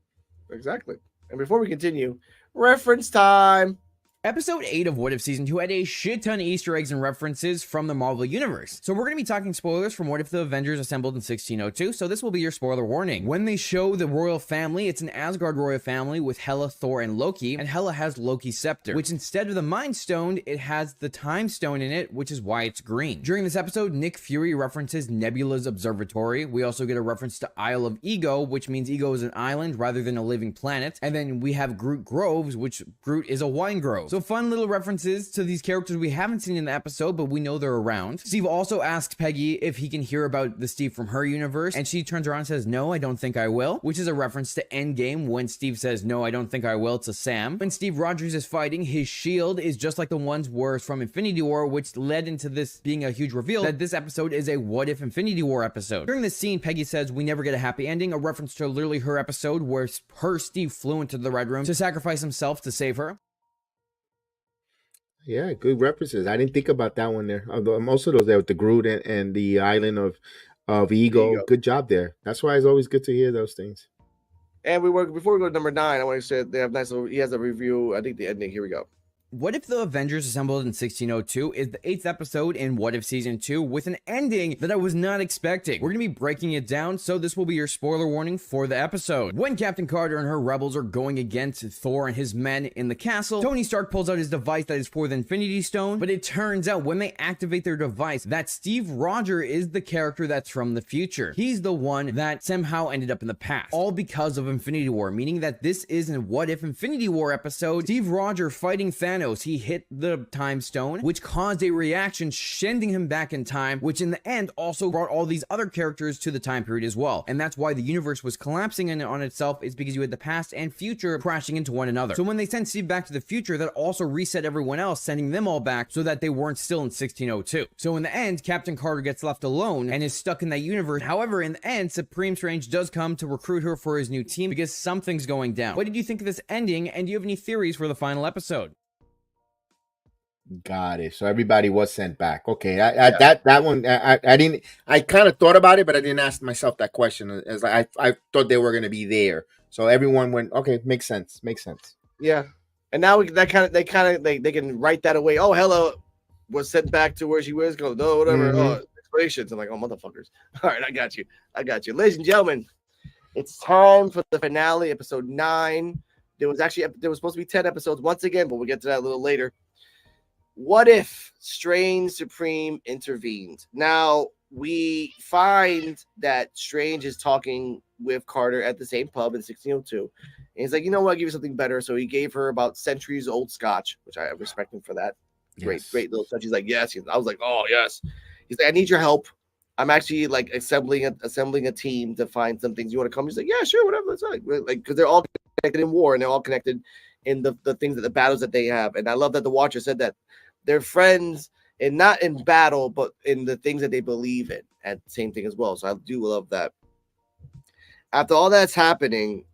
Exactly. And before we continue, reference time. Episode 8 of What If Season 2 had a shit ton of Easter eggs and references from the Marvel Universe. So we're going to be talking spoilers from What If the Avengers assembled in 1602, so this will be your spoiler warning. When they show the royal family, it's an Asgard royal family with Hela, Thor, and Loki, and Hela has Loki's scepter, which instead of the Mind Stone, it has the Time Stone in it, which is why it's green. During this episode, Nick Fury references Nebula's observatory. We also get a reference to Isle of Ego, which means Ego is an island rather than a living planet. And then we have Groot Groves, which Groot is a wine grove. So fun little references to these characters we haven't seen in the episode, but we know they're around. Steve also asks Peggy if he can hear about the Steve from her universe, and she turns around and says, "No, I don't think I will," which is a reference to Endgame when Steve says, "No, I don't think I will," to Sam. When Steve Rogers is fighting, his shield is just like the ones were from Infinity War, which led into this being a huge reveal that this episode is a What If Infinity War episode. During this scene, Peggy says, "We never get a happy ending," a reference to literally her episode where Steve flew into the Red Room to sacrifice himself to save her. Yeah, good references. I didn't think about that one there. Although most of those there with the Groot and the island of Ego. Good job there. That's why it's always good to hear those things. And before we go to number 9, I want to say they have nice little. He has a review. I think the ending. Here we go. What If the Avengers Assembled in 1602 is the 8th episode in What If Season 2 with an ending that I was not expecting. We're going to be breaking it down, so this will be your spoiler warning for the episode. When Captain Carter and her rebels are going against Thor and his men in the castle, Tony Stark pulls out his device that is for the Infinity Stone, but it turns out when they activate their device that Steve Rogers is the character that's from the future. He's the one that somehow ended up in the past, all because of Infinity War, meaning that this is a What If Infinity War episode. Steve Rogers fighting Thanos. He hit the time stone, which caused a reaction, sending him back in time, which in the end also brought all these other characters to the time period as well. And that's why the universe was collapsing on itself, is because you had the past and future crashing into one another. So when they sent Steve back to the future, that also reset everyone else, sending them all back so that they weren't still in 1602. So in the end, Captain Carter gets left alone and is stuck in that universe. However, in the end, Supreme Strange does come to recruit her for his new team because something's going down. What did you think of this ending, and do you have any theories for the final episode? Got it. So everybody was sent back. Okay, that one I didn't. I kind of thought about it, but I didn't ask myself that question. As I thought they were going to be there, so everyone went. Okay, makes sense. Makes sense. Yeah, and now they can write that away. Oh, Hela was sent back to where she was. Go no whatever. Oh, explanations. I'm like, oh motherfuckers. All right, I got you. Ladies and gentlemen, it's time for the finale, episode 9. There was supposed to be 10 episodes once again, but we'll get to that a little later. What if Strange Supreme intervened? Now, we find that Strange is talking with Carter at the same pub in 1602. And he's like, you know what? I'll give you something better. So he gave her about centuries old scotch, which I respect him for that. Yes. Great little touch. He's like, yes. I was like, oh, yes. He's like, I need your help. I'm actually like assembling a team to find some things. You want to come? He's like, yeah, sure, whatever. That's like, because they're all connected in war and they're all connected in the things that the battles that they have. And I love that the Watcher said that they're friends and not in battle, but in the things that they believe in, and same thing as well. So I do love that. After all that's happening,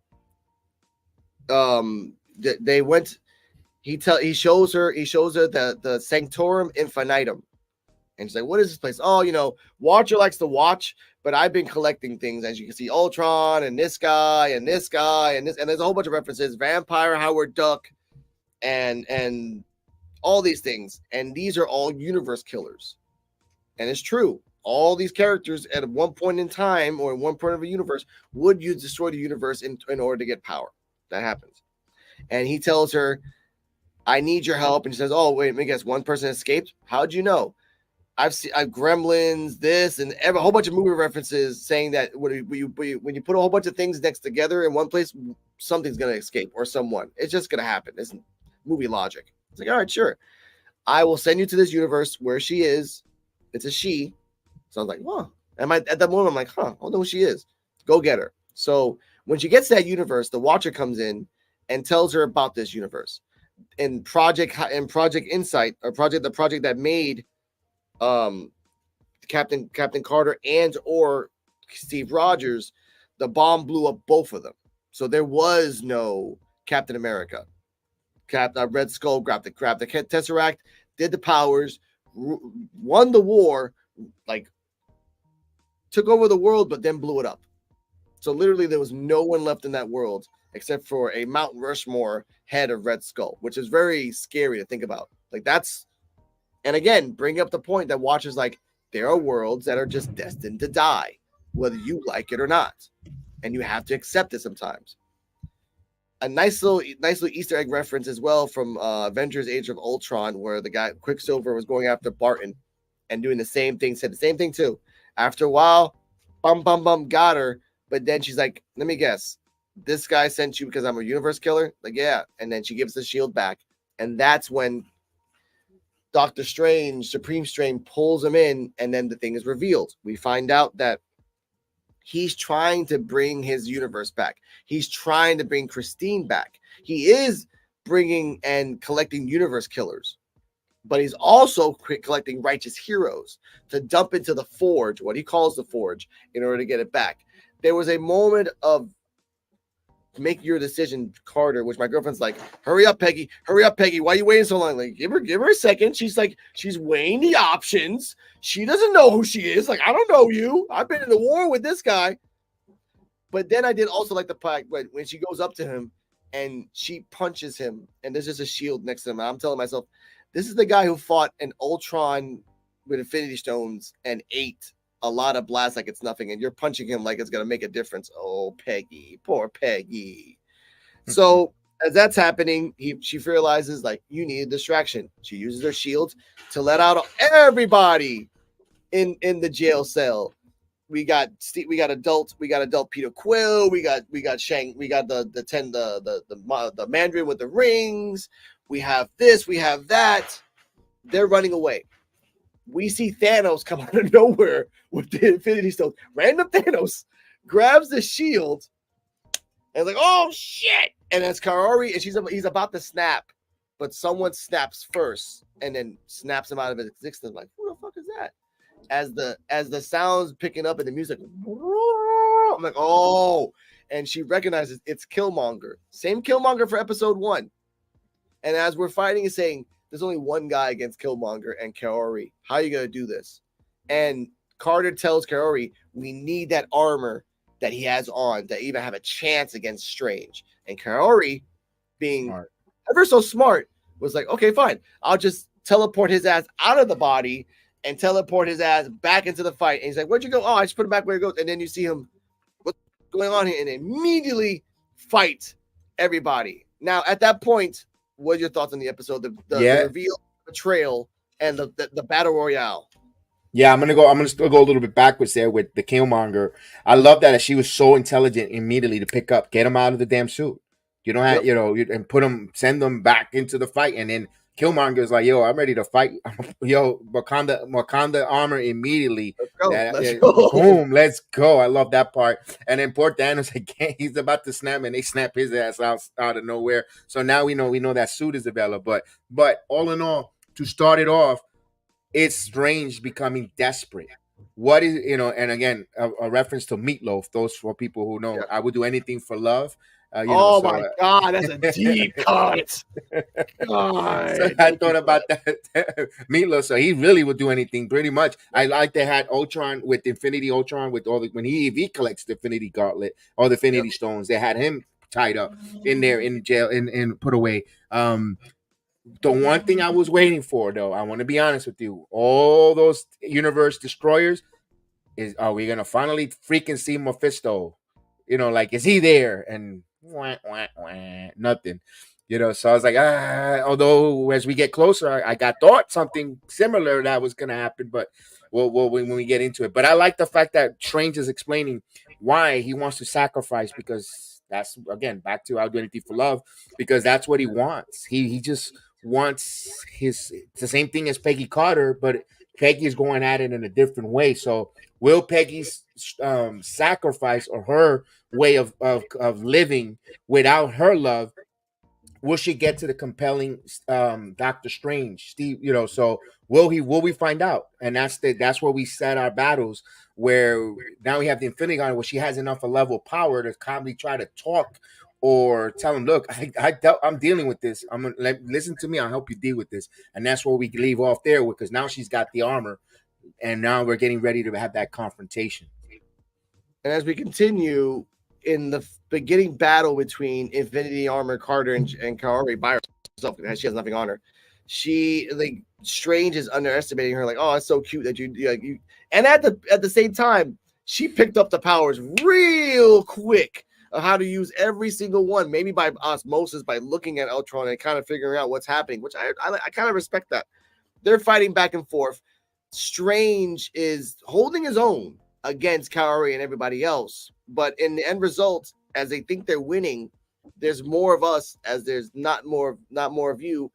they went. He shows her the Sanctorum Infinitum, and she's like, "What is this place?" Oh, Watcher likes to watch, but I've been collecting things, as you can see, Ultron and this guy and this guy and this, and there's a whole bunch of references, Vampire Howard Duck, and all these things, and these are all universe killers, and it's true. All these characters at one point in time or in one point of a universe would use destroy the universe in order to get power. That happens, and he tells her, I need your help. And she says, oh, wait, let me guess. One person escaped. How'd you know? I've Gremlins, this, and a whole bunch of movie references saying that when you put a whole bunch of things next together in one place, something's going to escape or someone. It's just going to happen. It's movie logic. It's like, all right, sure. I will send you to this universe where she is. It's a she. So I was like, wow. And at that moment, I'm like, huh, I don't know who she is. Go get her. So when she gets to that universe, the Watcher comes in and tells her about this universe. In Project Insight, or the project that made Captain Carter and or Steve Rogers, the bomb blew up both of them. So there was no Captain America. Red Skull grabbed the Tesseract, did the powers, won the war, like took over the world, but then blew it up. So literally there was no one left in that world except for a Mount Rushmore head of Red Skull, which is very scary to think about. Like that's, and again, bring up the point that Watcher's like, there are worlds that are just destined to die, whether you like it or not. And you have to accept it sometimes. A nice little Easter egg reference as well from Avengers Age of Ultron, where the guy Quicksilver was going after Barton and doing the same thing, said the same thing too. After a while, got her. But then she's like, let me guess, this guy sent you because I'm a universe killer? Like, yeah. And then she gives the shield back. And that's when Doctor Strange, Supreme Strange, pulls him in, and then the thing is revealed. We find out that he's trying to bring his universe back. He's trying to bring Christine back. He is bringing and collecting universe killers, but he's also collecting righteous heroes to dump into the Forge, what he calls the Forge, in order to get it back. There was a moment of make your decision, Carter, which my girlfriend's like, hurry up, Peggy. Why are you waiting so long? Like, give her a second. She's like, she's weighing the options. She doesn't know who she is. Like, I don't know you. I've been in the war with this guy. But then I did also like the part when she goes up to him and she punches him and there's just a shield next to him. And I'm telling myself, this is the guy who fought an Ultron with Infinity Stones and ate a lot of blasts like it's nothing, and you're punching him like it's gonna make a difference. Oh, Peggy, poor Peggy. So as that's happening, she realizes like you need a distraction. She uses her shield to let out everybody in the jail cell. We got adult Peter Quill. We got Shang. We got the Mandarin with the rings. We have this. We have that. They're running away. We see Thanos come out of nowhere with the Infinity Stone. Random Thanos grabs the shield and like, oh shit! And it's Kaori, and he's about to snap, but someone snaps first and then snaps him out of his existence. I'm like, who the fuck is that? As the sounds picking up and the music, I'm like, oh, and she recognizes it's Killmonger. Same Killmonger for episode 1. And as we're fighting, is saying, there's only one guy against Killmonger and Kaori. How are you going to do this? And Carter tells Kaori, we need that armor that he has on to even have a chance against Strange. And Kaori, being ever so smart, was like, okay, fine. I'll just teleport his ass out of the body and teleport his ass back into the fight. And he's like, where'd you go? Oh, I just put him back where he goes. And then you see him, what's going on here? And immediately fight everybody. Now, at that point, what are your thoughts on the episode? The reveal, betrayal, and the battle royale. Yeah, I'm gonna still go a little bit backwards there with the Killmonger. I love that she was so intelligent immediately to get him out of the damn suit. You don't have, and send them back into the fight, and then Killmonger is like, yo, I'm ready to fight. Yo, Wakanda armor immediately. Let's go. Boom, let's go. I love that part. And then poor Thanos again, he's about to snap, and they snap his ass out of nowhere. So now we know that suit is available. But all in all, to start it off, it's Strange becoming desperate. what is, and again, a reference to Meatloaf. Those for people who know, Yeah. I would do anything for love. Oh So my God, that's a deep cut. so God, I thank you thought for about that. that. Meatloaf, so he really would do anything pretty much. I like they had Ultron with Infinity Ultron with all the when he collects the Infinity Gauntlet or the Yep. Infinity Stones. They had him tied up in there in jail and put away. The one thing I was waiting for, though, I want to be honest with you, all those universe destroyers is, are we gonna finally freaking see Mephisto? Like, is he there? And wah, wah, wah, nothing. So I was like, although as we get closer, I got thought something similar that was gonna happen, but when we get into it. But I like the fact that Strange is explaining why he wants to sacrifice, because that's, again, back to I'll do anything for love, because that's what he wants. He just wants it's the same thing as Peggy Carter, but Peggy is going at it in a different way. So will Peggy's sacrifice, or her way of living without her love, will she get to the compelling Doctor Strange, Steve? So will we find out? And that's where we set our battles, where now we have the Infinity Gauntlet, where she has enough a level of power to calmly try to talk or tell him, look, I'm dealing with this. I'm gonna listen to me. I'll help you deal with this. And that's where we leave off there, because now she's got the armor, and now we're getting ready to have that confrontation. And as we continue in the beginning battle between Infinity Armor Carter and Kaori by herself, she has nothing on her. She, like, Strange is underestimating her, like, oh, it's so cute that you. And at the same time, she picked up the powers real quick of how to use every single one, maybe by osmosis, by looking at Ultron and kind of figuring out what's happening, which I kind of respect that. They're fighting back and forth. Strange is holding his own against Kaori and everybody else, but in the end result, as they think they're winning, there's more of us as there's not more of you.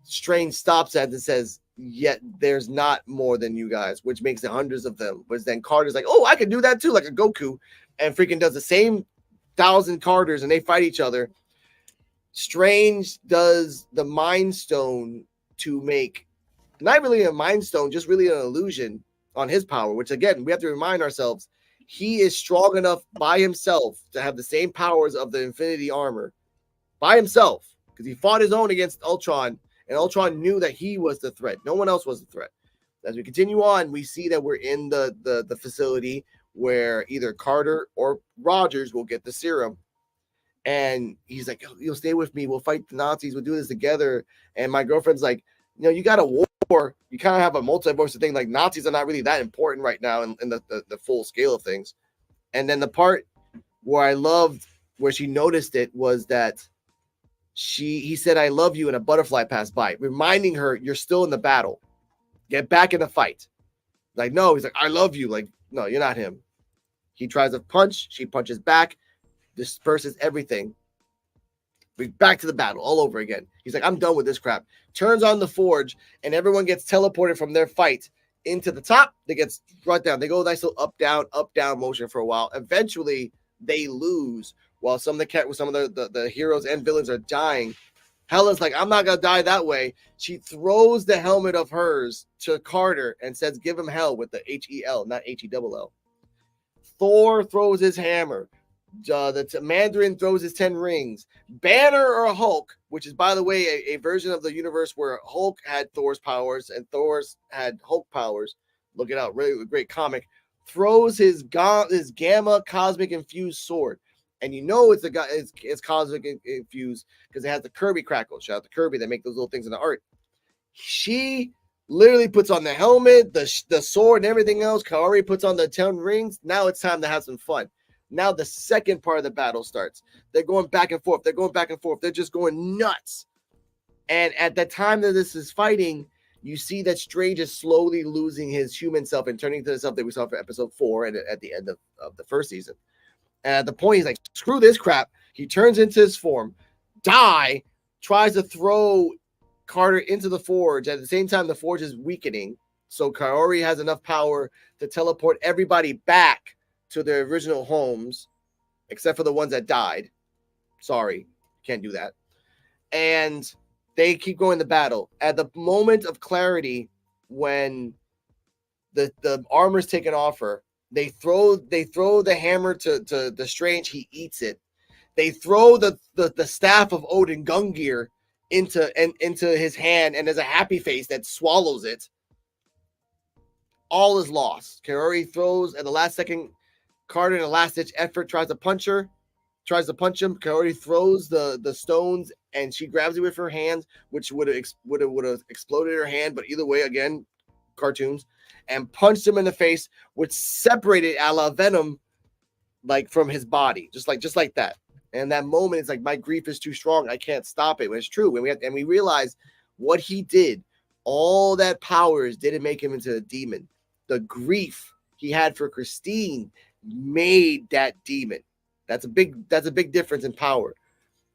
Strange stops at and says, yet there's not more than you guys, which makes it hundreds of them. But then Carter's like, oh, I can do that too, like a Goku, and freaking does the same 1,000 Carters, and they fight each other. Strange does the Mind Stone to make not really a Mind Stone, just really an illusion on his power, which, again, we have to remind ourselves, he is strong enough by himself to have the same powers of the Infinity Armor by himself, because he fought his own against Ultron, and Ultron knew that he was the threat. No one else was the threat. As we continue on, we see that we're in the facility where either Carter or Rogers will get the serum. And he's like, you'll stay with me. We'll fight the Nazis. We'll do this together. And my girlfriend's like, you got a war. You kind of have a multiverse thing. Like, Nazis are not really that important right now in the full scale of things. And then the part where I loved, where she noticed it, was that he said, I love you, and a butterfly passed by, reminding her, you're still in the battle. Get back in the fight. Like, no, he's like, I love you. Like, no, you're not him. He tries to punch. She punches back, disperses everything. Back to the battle all over again. He's like, I'm done with this crap. Turns on the forge, and everyone gets teleported from their fight into the top. They get brought down. They go nice little up down motion for a while. Eventually, they lose while some of the heroes and villains are dying. Hela's like, I'm not gonna die that way. She throws the helmet of hers to Carter and says, give him hell, with the HEL, not HELL. Thor throws his hammer. The Mandarin throws his 10 rings. Banner or Hulk, which is, by the way, a version of the universe where Hulk had Thor's powers and Thor's had Hulk powers. Look it out, really great comic. Throws his gamma cosmic infused sword, and it's cosmic infused because it has the Kirby crackle. Shout out to Kirby, they make those little things in the art. She literally puts on the helmet, the sword, and everything else. Kaori puts on the 10 rings. Now it's time to have some fun. Now the second part of the battle starts. They're going back and forth. They're just going nuts. And at the time that this is fighting, you see that Strange is slowly losing his human self and turning to the self that we saw for episode 4 and at the end of the first season. And at the point, he's like, screw this crap. He turns into his form, tries to throw Carter into the forge. At the same time, the forge is weakening. So Kaori has enough power to teleport everybody back to their original homes, except for the ones that died. Sorry, can't do that. And they keep going to battle. At the moment of clarity, when The armor's taken off her. They throw the hammer to the Strange. He eats it. They throw the staff of Odin Gungnir into his hand, and there's a happy face that swallows it. All is lost. Kaori throws at the last second. Carter, in a last ditch effort, tries to punch him. Kaori throws the stones, and she grabs it with her hands, which would have exploded her hand. But either way, again, cartoons, and punched him in the face, which separated a la Venom, like from his body, just like that. And that moment, it's like, my grief is too strong. I can't stop it. When it's true. And we realize what he did. All that powers didn't make him into a demon. The grief he had for Christine made that demon. That's a big difference in power.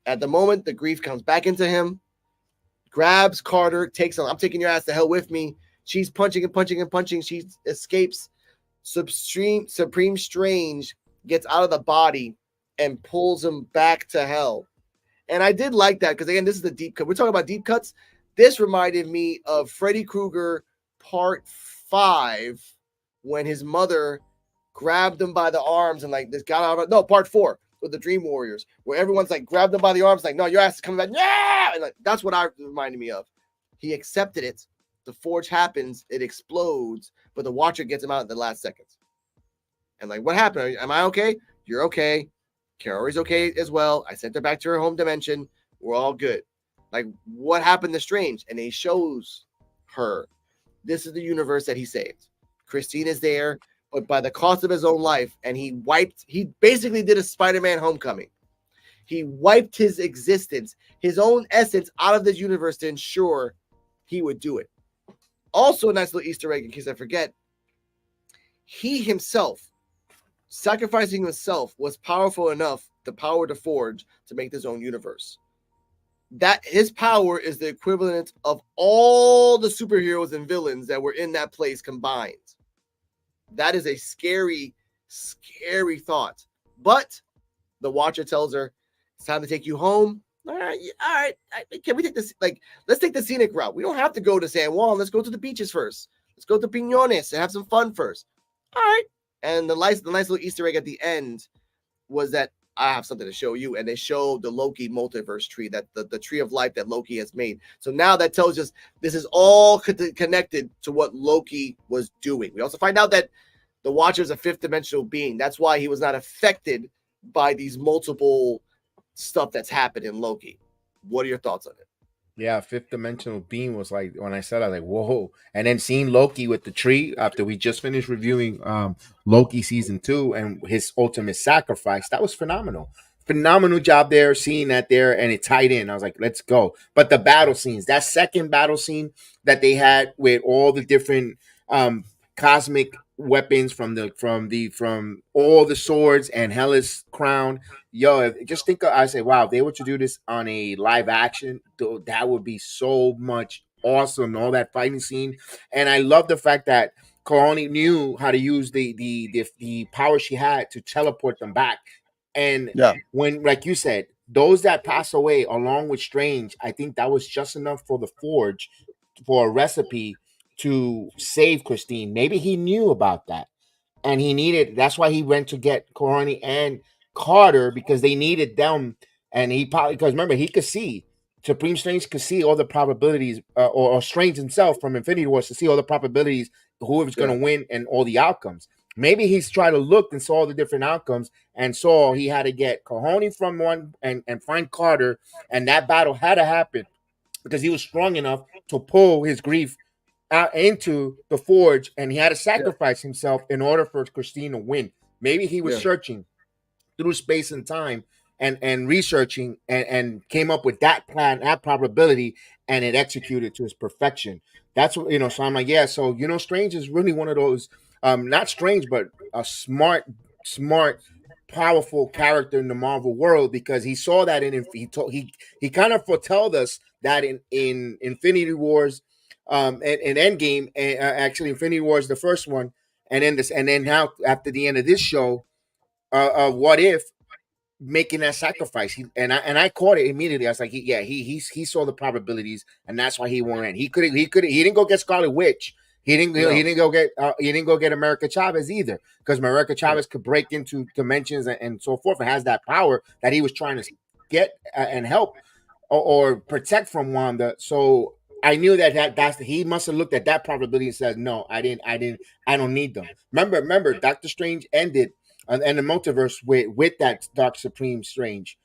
At the moment, the grief comes back into him, grabs Carter, takes him. I'm taking your ass to hell with me. She's punching and punching and punching. She escapes. Supreme Strange gets out of the body and pulls him back to hell. And I did like that because, again, this is the deep cut. We're talking about deep cuts. This reminded me of Freddy Krueger Part 5 when his mother grabbed him by the arms and like this got out of no Part 4 with the Dream Warriors, where everyone's like grabbed him by the arms, like, no, your ass is coming back. Yeah, and like that's what I reminded me of. He accepted it. The forge happens, it explodes, but the Watcher gets him out in the last seconds. And like, what happened? Am I okay? You're okay. Kaori's okay as well. I sent her back to her home dimension. We're all good. Like, what happened to Strange? And he shows her this is the universe that he saved. Christine is there, but by the cost of his own life. And he basically did a Spider-Man Homecoming. He wiped his existence, his own essence out of this universe to ensure he would do it. Also, a nice little Easter egg in case I forget. He himself, sacrificing himself, was powerful enough to power the Forge to make his own universe. That his power is the equivalent of all the superheroes and villains that were in that place combined. That is a scary, scary thought. But the Watcher tells her, it's time to take you home. All right. Can we take this? Like, let's take the scenic route. We don't have to go to San Juan. Let's go to the beaches first. Let's go to Piñones and have some fun first. All right. And the nice little Easter egg at the end was that I have something to show you. And they show the Loki multiverse tree, that the tree of life that Loki has made. So now that tells us this is all connected to what Loki was doing. We also find out that the Watcher is a fifth dimensional being. That's why he was not affected by these multiple stuff that's happened in Loki. What are your thoughts on it? Yeah, fifth dimensional being was like, when I said, I was like, whoa. And then seeing Loki with the tree after we just finished reviewing Loki season 2 and his ultimate sacrifice, that was phenomenal. Phenomenal job there, seeing that there, and it tied in. I was like, let's go. But the battle scenes, that second battle scene that they had with all the different cosmic weapons from all the swords and Hela's crown. Yo, just think I say, wow, if they were to do this on a live action, that would be so much awesome. All that fighting scene. And I love the fact that Kalani knew how to use the power she had to teleport them back. And when, like you said, those that pass away along with Strange, I think that was just enough for the Forge, for a recipe to save Christine. Maybe he knew about that, and that's why he went to get Coroni and Carter, because they needed them. And he probably, because remember, he could see, Supreme Strange could see all the probabilities, or Strange himself from Infinity Wars to see all the probabilities, whoever's going to win and all the outcomes. Maybe he's tried to look and saw the different outcomes and saw he had to get Kahoni from one and find Carter, and that battle had to happen because he was strong enough to pull his grief out into the Forge, and he had to sacrifice himself in order for Christine to win. Maybe he was searching through space and time and researching and came up with that plan, that probability, and it executed to his perfection. That's what, so I'm like, yeah, so Strange is really one of those not strange, but a smart, powerful character in the Marvel world, because he saw that he kind of foretold us that in Infinity Wars, and Endgame, actually Infinity Wars the first one, and then now after the end of this show, what if making that sacrifice? I caught it immediately. I was like, he saw the probabilities, and that's why he went in. He didn't go get Scarlet Witch. He didn't. No. He didn't go get. He didn't go get America Chavez either, because America Chavez could break into dimensions and so forth, and has that power that he was trying to get and help or protect from Wanda. So I knew that's he must have looked at that probability and said, "No, I don't need them." Remember, Doctor Strange ended and the multiverse with that Dark Supreme Strange,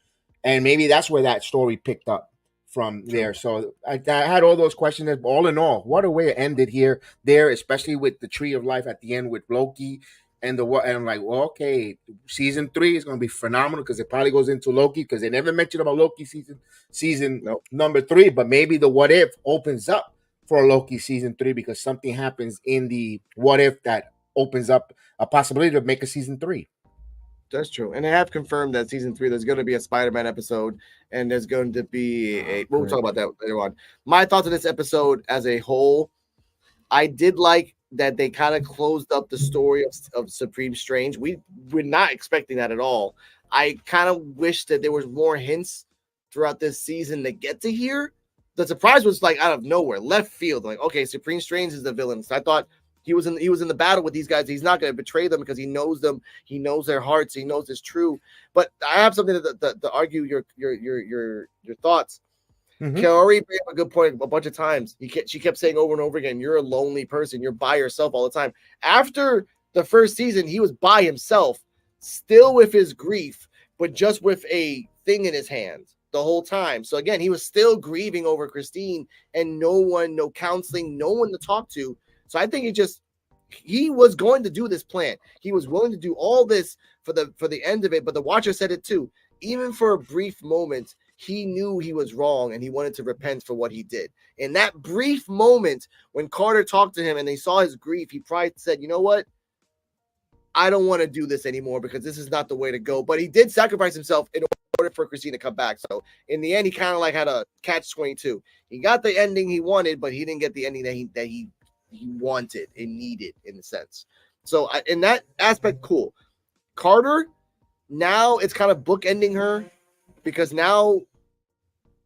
and maybe that's where that story picked up from there. So I had all those questions. All in all, what a way it ended there, especially with the Tree of Life at the end with Loki and and I'm like, well, okay, season 3 is going to be phenomenal because it probably goes into Loki, because they never mentioned about Loki season Nope. number 3, but maybe the what if opens up for Loki season 3 because something happens in the what if that opens up a possibility to make a season 3. That's true. And they have confirmed that season 3, there's going to be a Spider-Man episode, and there's going to be a. We'll talk about that later on. My thoughts on this episode as a whole, I did like that they kind of closed up the story of Supreme Strange. We were not expecting that at all. I kind of wish that there was more hints throughout this season to get to here. The surprise was like out of nowhere, left field. Like, okay, Supreme Strange is the villain. So I thought he was in the battle with these guys. He's not going to betray them because he knows them. He knows their hearts. He knows it's true. But I have something to argue your thoughts. Mm-hmm. Kaori made a good point a bunch of times. She kept saying over and over again, "You're a lonely person. You're by yourself all the time." After the first season, he was by himself, still with his grief, but just with a thing in his hand the whole time. So again, he was still grieving over Christine, and no counseling, no one to talk to. So I think he was going to do this plan. He was willing to do all this for the end of it. But the Watcher said it too. Even for a brief moment, he knew he was wrong and he wanted to repent for what he did. In that brief moment, when Carter talked to him and they saw his grief, he probably said, "You know what? I don't want to do this anymore because this is not the way to go." But he did sacrifice himself in order for Christine to come back. So in the end, he kind of like had a catch-22. He got the ending he wanted, but he didn't get the ending that he wanted and needed in a sense. So in that aspect, cool. Carter, now it's kind of bookending her, because now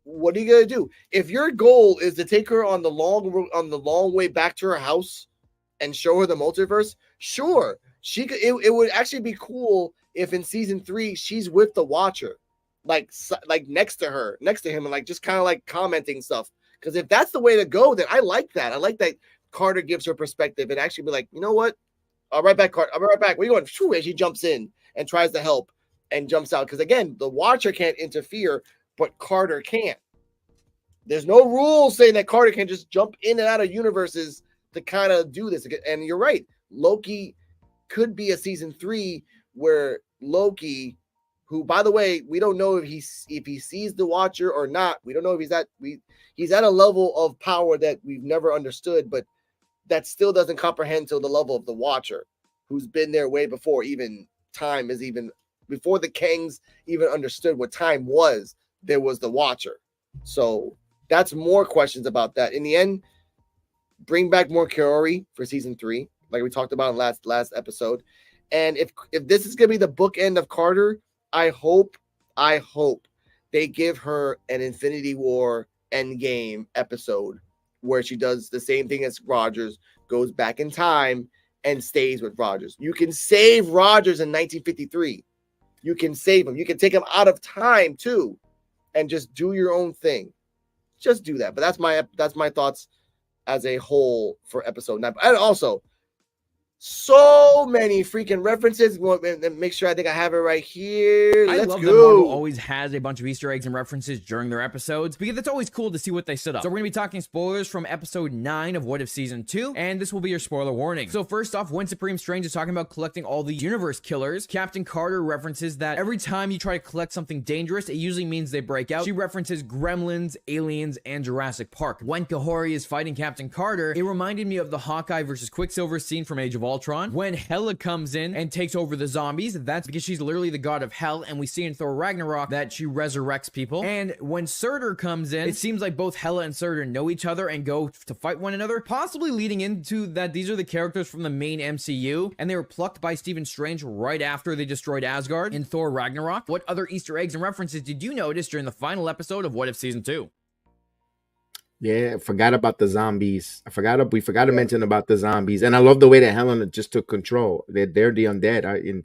what are you gonna do if your goal is to take her on the long way back to her house and show her the multiverse? Sure, she could. It would actually be cool if in season 3 she's with the Watcher, like next to him, and like just kind of like commenting stuff. Because if that's the way to go, then I like that. I like that Carter gives her perspective and actually be like, "You know what? I'll be right back, Carter. I'll be right back. Where you going?" Shoo, as she jumps in and tries to help and jumps out. Because again, the Watcher can't interfere, but Carter can. There's no rules saying that Carter can just jump in and out of universes to kind of do this. And you're right. Loki could be a season 3 where Loki, who, by the way, we don't know if he sees the Watcher or not. We don't know if he's at a level of power that we've never understood, but that still doesn't comprehend to the level of the Watcher, who's been there way before even time is even before the Kangs even understood what time was. There was the Watcher. So that's more questions about that. In the end, bring back more Kaori for season 3, like we talked about in last episode. And if this is gonna be the bookend of Carter, I hope they give her an Infinity War Endgame episode where she does the same thing as Rogers, goes back in time and stays with Rogers. You can save Rogers in 1953. You can save him. You can take him out of time too, and just do your own thing. Just do that. But that's my thoughts as a whole for episode 9. And also, so many freaking references. Make sure I think I have it right here. I Let's love go. that Marvel always has a bunch of Easter eggs and references during their episodes, because it's always cool to see what they set up. So we're going to be talking spoilers from episode 9 of What If Season 2, and this will be your spoiler warning. So first off, when Supreme Strange is talking about collecting all the universe killers, Captain Carter references that every time you try to collect something dangerous, it usually means they break out. She references Gremlins, Aliens, and Jurassic Park. When Kahori is fighting Captain Carter, it reminded me of the Hawkeye versus Quicksilver scene from Age of Ultron. When Hela comes in and takes over the zombies, that's because she's literally the god of hell, and we see in Thor Ragnarok that she resurrects people. And when Surtur comes in, it seems like both Hela and Surtur know each other and go to fight one another, possibly leading into that these are the characters from the main MCU, and they were plucked by Stephen Strange right after they destroyed Asgard in Thor Ragnarok. What other Easter eggs and references did you notice during the final episode of What If Season 2? Yeah, I forgot about the zombies. We forgot to mention about the zombies, and I love the way that Helena just took control. They're the undead. And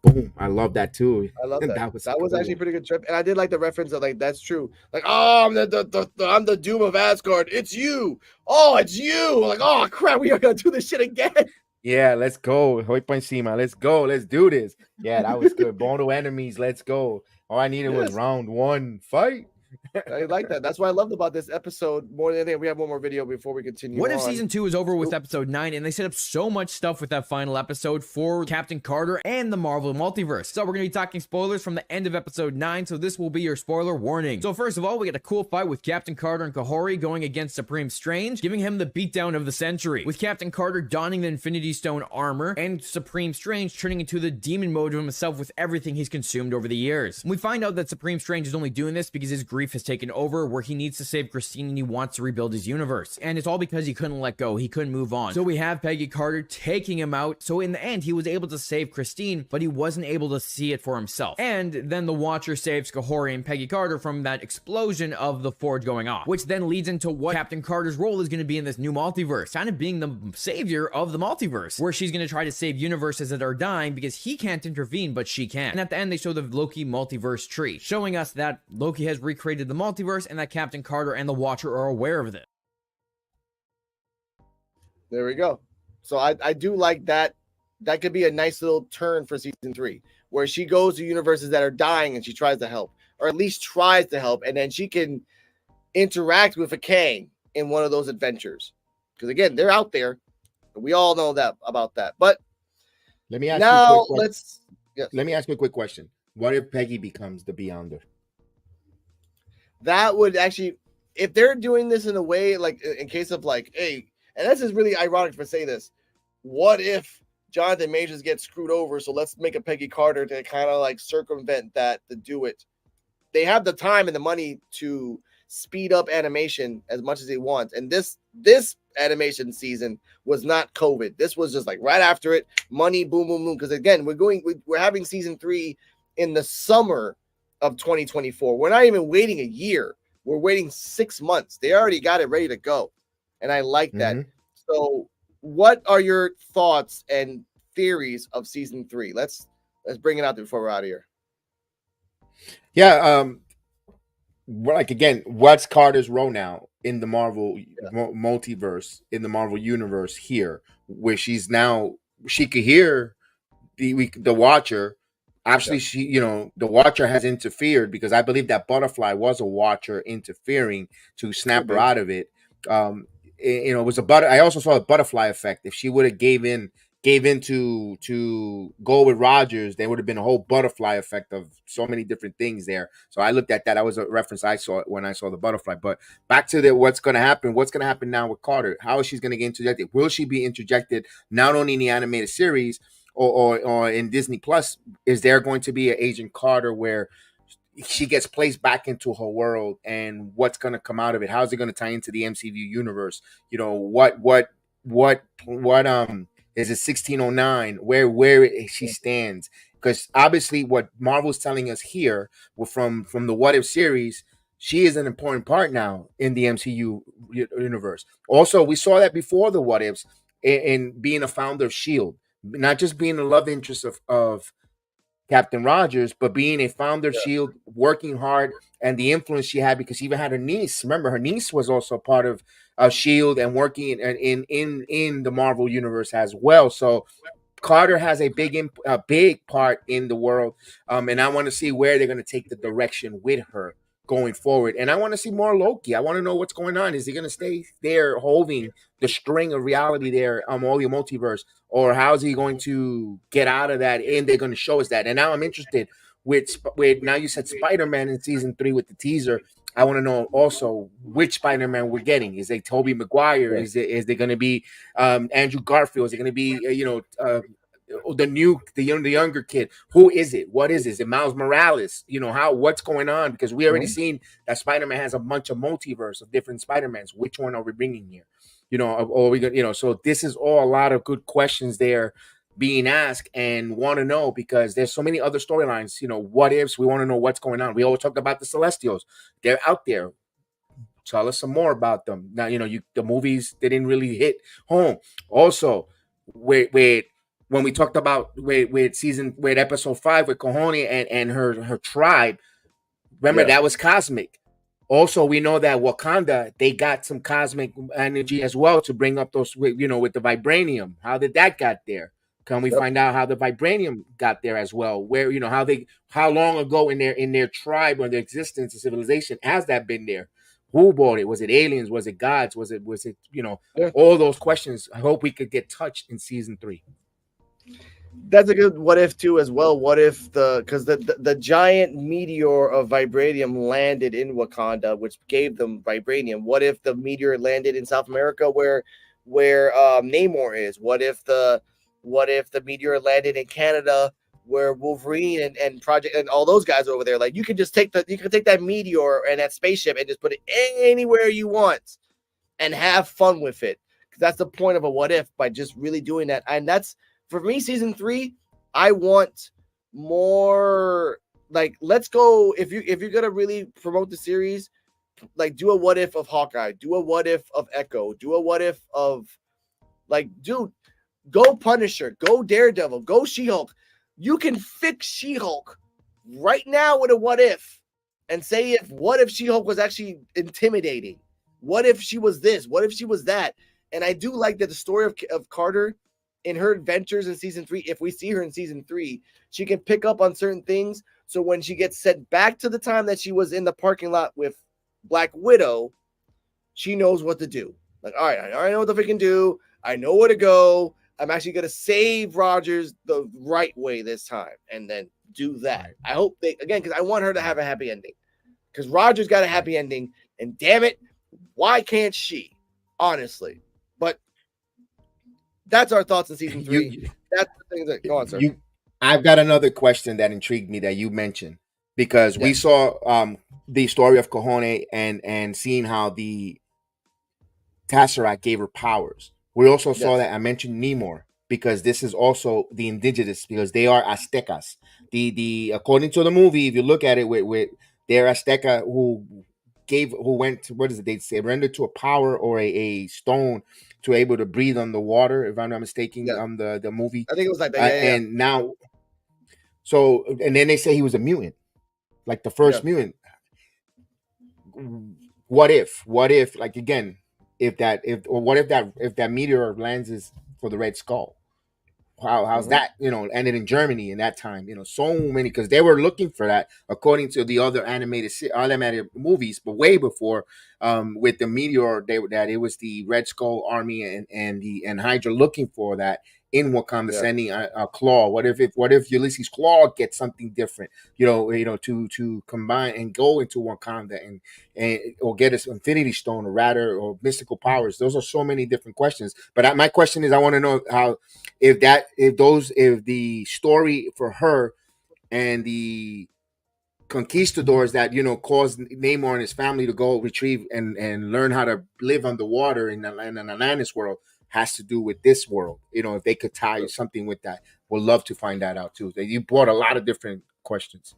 boom, I love that too. I love that. That was That was actually cool. a pretty good trip, and I did like the reference of like that's true. Like, oh, I'm the doom of Asgard. It's you. Oh, it's you. Like, oh crap, we are gonna do this shit again. Yeah, let's go. Hoy pa encima. Let's go. Let's do this. Yeah, that was good. Mortal enemies. Let's go. All I needed was Yes. round one. Fight. I like that. That's what I loved about this episode more than anything. We have one more video before we continue. What if on. season 2 is over with episode 9 and they set up so much stuff with that final episode for Captain Carter and the Marvel Multiverse? So we're going to be talking spoilers from the end of episode 9, so this will be your spoiler warning. So first of all, we get a cool fight with Captain Carter and Kahori going against Supreme Strange, giving him the beatdown of the century, with Captain Carter donning the Infinity Stone armor and Supreme Strange turning into the demon mode of himself with everything he's consumed over the years. We find out that Supreme Strange is only doing this because his grief has taken over, where he needs to save Christine and he wants to rebuild his universe. And it's all because he couldn't let go. He couldn't move on. So we have Peggy Carter taking him out. So in the end, he was able to save Christine, but he wasn't able to see it for himself. And then the Watcher saves Kahori and Peggy Carter from that explosion of the forge going off, which then leads into what Captain Carter's role is going to be in this new multiverse, kind of being the savior of the multiverse, where she's going to try to save universes that are dying because he can't intervene, but she can. And at the end, they show the Loki multiverse tree, showing us that Loki has recreated the multiverse and that Captain Carter and the Watcher are aware of this. There we go. So I do like that. That could be a nice little turn for season 3, where she goes to universes that are dying and she tries to help, or at least tries to help, and then she can interact with a Kang in one of those adventures. Because again, they're out there. We all know that about that. But let me ask now you let me ask you a quick question. What if Peggy becomes the Beyonder? That would actually, if they're doing this in a way like in case of like, hey, and this is really ironic for say this. What if Jonathan Majors gets screwed over? So let's make a Peggy Carter to kind of like circumvent that to do it. They have the time and the money to speed up animation as much as they want. And this animation season was not COVID. This was just like right after it, money, boom, boom, boom. Because again, we're having season 3 in the summer of 2024. We're not even waiting a year. We're waiting 6 months. They already got it ready to go. And I like that. So what are your thoughts and theories of season 3? Let's bring it out before we're out of here. Yeah, like again, what's Carter's role now in the Marvel multiverse, in the Marvel universe here, where she could hear the Watcher. Actually, the Watcher has interfered, because I believe that Butterfly was a Watcher interfering to snap her out of it. It was I also saw the butterfly effect. If she would have gave in to go with Rogers, there would have been a whole butterfly effect of so many different things there. So I looked at that. That was a reference I saw when I saw the butterfly. But back to what's going to happen. What's going to happen now with Carter? How is she going to get interjected? Will she be interjected not only in the animated series or in Disney Plus? Is there going to be an Agent Carter where she gets placed back into her world, and what's going to come out of it? How's it going to tie into the MCU universe? What is it 1609? Where she stands? Because obviously, what Marvel's telling us here, from the What If series, she is an important part now in the MCU universe. Also, we saw that before the What Ifs in being a founder of Shield, not just being a love interest of Captain Rogers, but being a founder of Shield, working hard, and the influence she had, because she even had a niece. Remember, her niece was also part of Shield and working in the Marvel universe as well. So Carter has a big part in the world, and I want to see where they're going to take the direction with her going forward. And I want to see more Loki. I want to know what's going on. Is he going to stay there holding the string of reality there, all the multiverse, or how's he going to get out of that? And they're going to show us that. And now I'm interested with now you said Spider-Man in season 3 with the teaser. I want to know also which Spider-Man we're getting. Is it Tobey Maguire? Is it going to be Andrew Garfield? Is it going to be the younger kid? Who is it? What is it? Is it Miles Morales? What's going on? Because we already seen that Spider-Man has a bunch of multiverse of different Spider-Mans. Which one are we bringing here? Or we going so this is all a lot of good questions there being asked, and want to know, because there's so many other storylines. What ifs? We want to know what's going on. We always talked about the Celestials. They're out there. Tell us some more about them. Now, the movies didn't really hit home. Also, with when we talked about with episode 5 with Cojones and her tribe, remember that was cosmic. Also, we know that Wakanda, they got some cosmic energy as well to bring up those, with the vibranium. How did that got there? Can we find out how the vibranium got there as well? Where, how long ago in their tribe or their existence of civilization has that been there? Who bought it? Was it aliens? Was it gods? Was it all those questions? I hope we could get touched in season 3. That's a good what if too as well. What if because the giant meteor of vibranium landed in Wakanda, which gave them vibranium? What if the meteor landed in South America where Namor is? What if the meteor landed in Canada where Wolverine and Project and all those guys are over there? Like, you can just take that meteor and that spaceship and just put it anywhere you want and have fun with it. Because that's the point of a what if, by just really doing that. And that's, for me, season 3, I want more. Like, let's go. If you're gonna really promote the series, like, do a what if of Hawkeye, do a what if of Echo, do a what if of, like, dude, go Punisher, go Daredevil, go She-Hulk. You can fix She-Hulk right now with a what if, and say what if She-Hulk was actually intimidating? What if she was this? What if she was that? And I do like that the story of Carter in her adventures in season 3, if we see her in season 3, she can pick up on certain things. So when she gets sent back to the time that she was in the parking lot with Black Widow, she knows what to do. Like, all right, I already know what the freaking do. I know where to go. I'm actually going to save Rogers the right way this time, and then do that. I hope because I want her to have a happy ending. Because Rogers got a happy ending, and damn it, why can't she? Honestly. But that's our thoughts in season 3. That's the things that go on, sir. I've got another question that intrigued me that you mentioned, because we saw the story of Cojones and seeing how the Tesseract gave her powers. We also saw that I mentioned Namor, because this is also the indigenous, because they are Aztecas. The according to the movie, if you look at it, with they're Azteca who went to, what is it? They surrendered to a power or a stone to able to breathe on the water, if I'm not mistaken. The movie, I think it was like that. And now, and then they say he was a mutant, like the first mutant. What if, like, again, if that meteor lands for the Red Skull? How's that, ended in Germany in that time, so many, because they were looking for that according to the other animated movies, but way before, with the meteor, that it was the Red Skull army and Hydra looking for that in Wakanda, sending a claw. What if Ulysses' claw gets something different, to combine and go into Wakanda and or get an Infinity Stone, or rather, or mystical powers? Those are so many different questions. But my question is, I want to know how, if the story for her and the conquistadors that caused Namor and his family to go retrieve and learn how to live underwater in Atlantis world has to do with this world. If they could tie something with that, we'd love to find that out too. You brought a lot of different questions.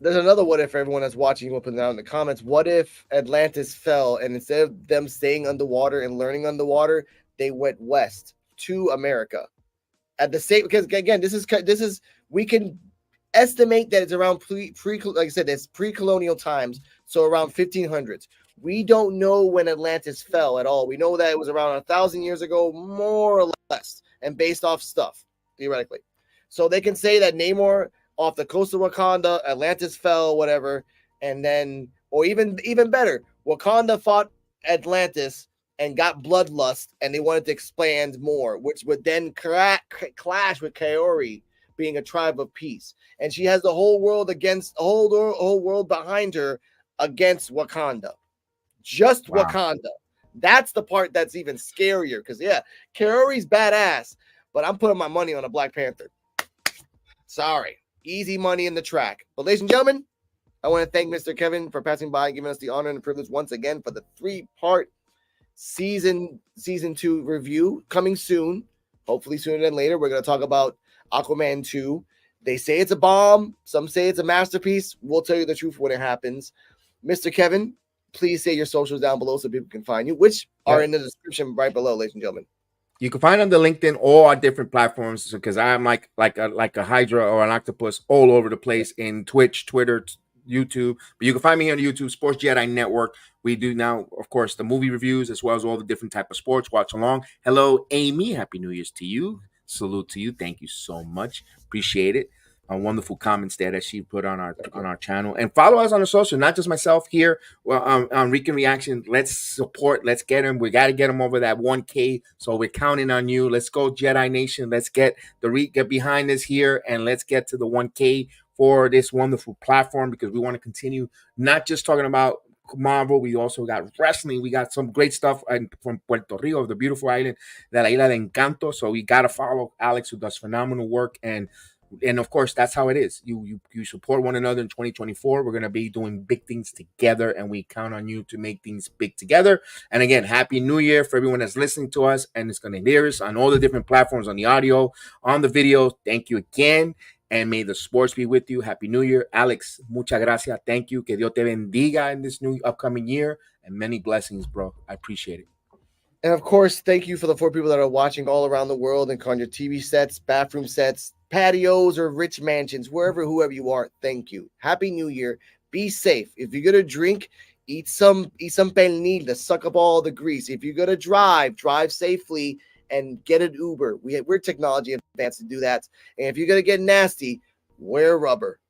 There's another what if for everyone that's watching. We'll put it down in the comments. What if Atlantis fell, and instead of them staying underwater and learning underwater, they went west to America? At the same, because again, this is we can estimate that it's around like I said, it's pre-colonial times, so around 1500s. We don't know when Atlantis fell at all. We know that it was around 1,000 years ago, more or less, and based off stuff, theoretically. So they can say that Namor off the coast of Wakanda, Atlantis fell, whatever, and then, or even better, Wakanda fought Atlantis and got bloodlust, and they wanted to expand more, which would then clash with Kaori being a tribe of peace, and she has the whole world against whole world behind her against Wakanda. Just Wakanda. That's the part that's even scarier, because Kaori's badass, but I'm putting my money on a Black Panther. Sorry, easy money in the track. But ladies and gentlemen, I want to thank Mr. Kevin for passing by and giving us the honor and the privilege once again for the 3-part season 2 review coming soon. Hopefully sooner than later. We're going to talk about Aquaman 2. They say it's a bomb. Some say it's a masterpiece. We'll tell you the truth when it happens. Mr. Kevin, please say your socials down below so people can find you, which are in the description right below, ladies and gentlemen. You can find on the LinkedIn all our different platforms because I'm like a hydra or an octopus all over the place in Twitch, Twitter, YouTube. But you can find me on YouTube, Sports Jedi Network. We do now, of course, the movie reviews as well as all the different type of sports. Watch along. Hello, Amy. Happy New Year's to you. Salute to you. Thank you so much. Appreciate it. Wonderful comments there that she put on our channel, and follow us on the social, not just myself here on Rican Reaction. Let's support, let's get him. We got to get him over that 1K, so we're counting on you. Let's go, Jedi Nation. Let's get behind us here, and let's get to the 1K for this wonderful platform, because we want to continue not just talking about Marvel. We also got wrestling. We got some great stuff from Puerto Rico, the beautiful island, de la Isla de Encanto. So we got to follow Alex, who does phenomenal work, and of course, that's how it is. You support one another in 2024. We're going to be doing big things together, and we count on you to make things big together. And again, Happy New Year for everyone that's listening to us and is going to hear us on all the different platforms, on the audio, on the video. Thank you again, and may the sports be with you. Happy New Year. Alex, muchas gracias. Thank you. Que Dios te bendiga in this new upcoming year, and many blessings, bro. I appreciate it. And of course, thank you for the 4 people that are watching all around the world and on your TV sets, bathroom sets, patios, or rich mansions, whoever you are. Thank you. Happy New Year. Be safe. If you're gonna drink, eat some pernil to suck up all the grease. If you're gonna drive safely and get an Uber. We're technology advanced to do that. And if you're gonna get nasty, wear rubber.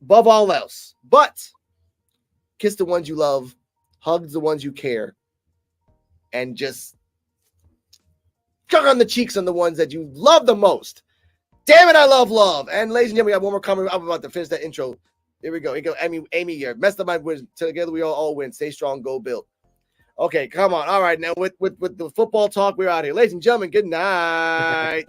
Above all else, but kiss the ones you love, hug the ones you care, and just tug on the cheeks on the ones that you love the most. Damn it, I love love. And ladies and gentlemen, we got one more comment. I'm about to finish that intro. Here we go. Amy here. Messed up my wins. Together we all win. Stay strong. Go Bill. Okay, come on. All right, now with the football talk, we're out here. Ladies and gentlemen, good night.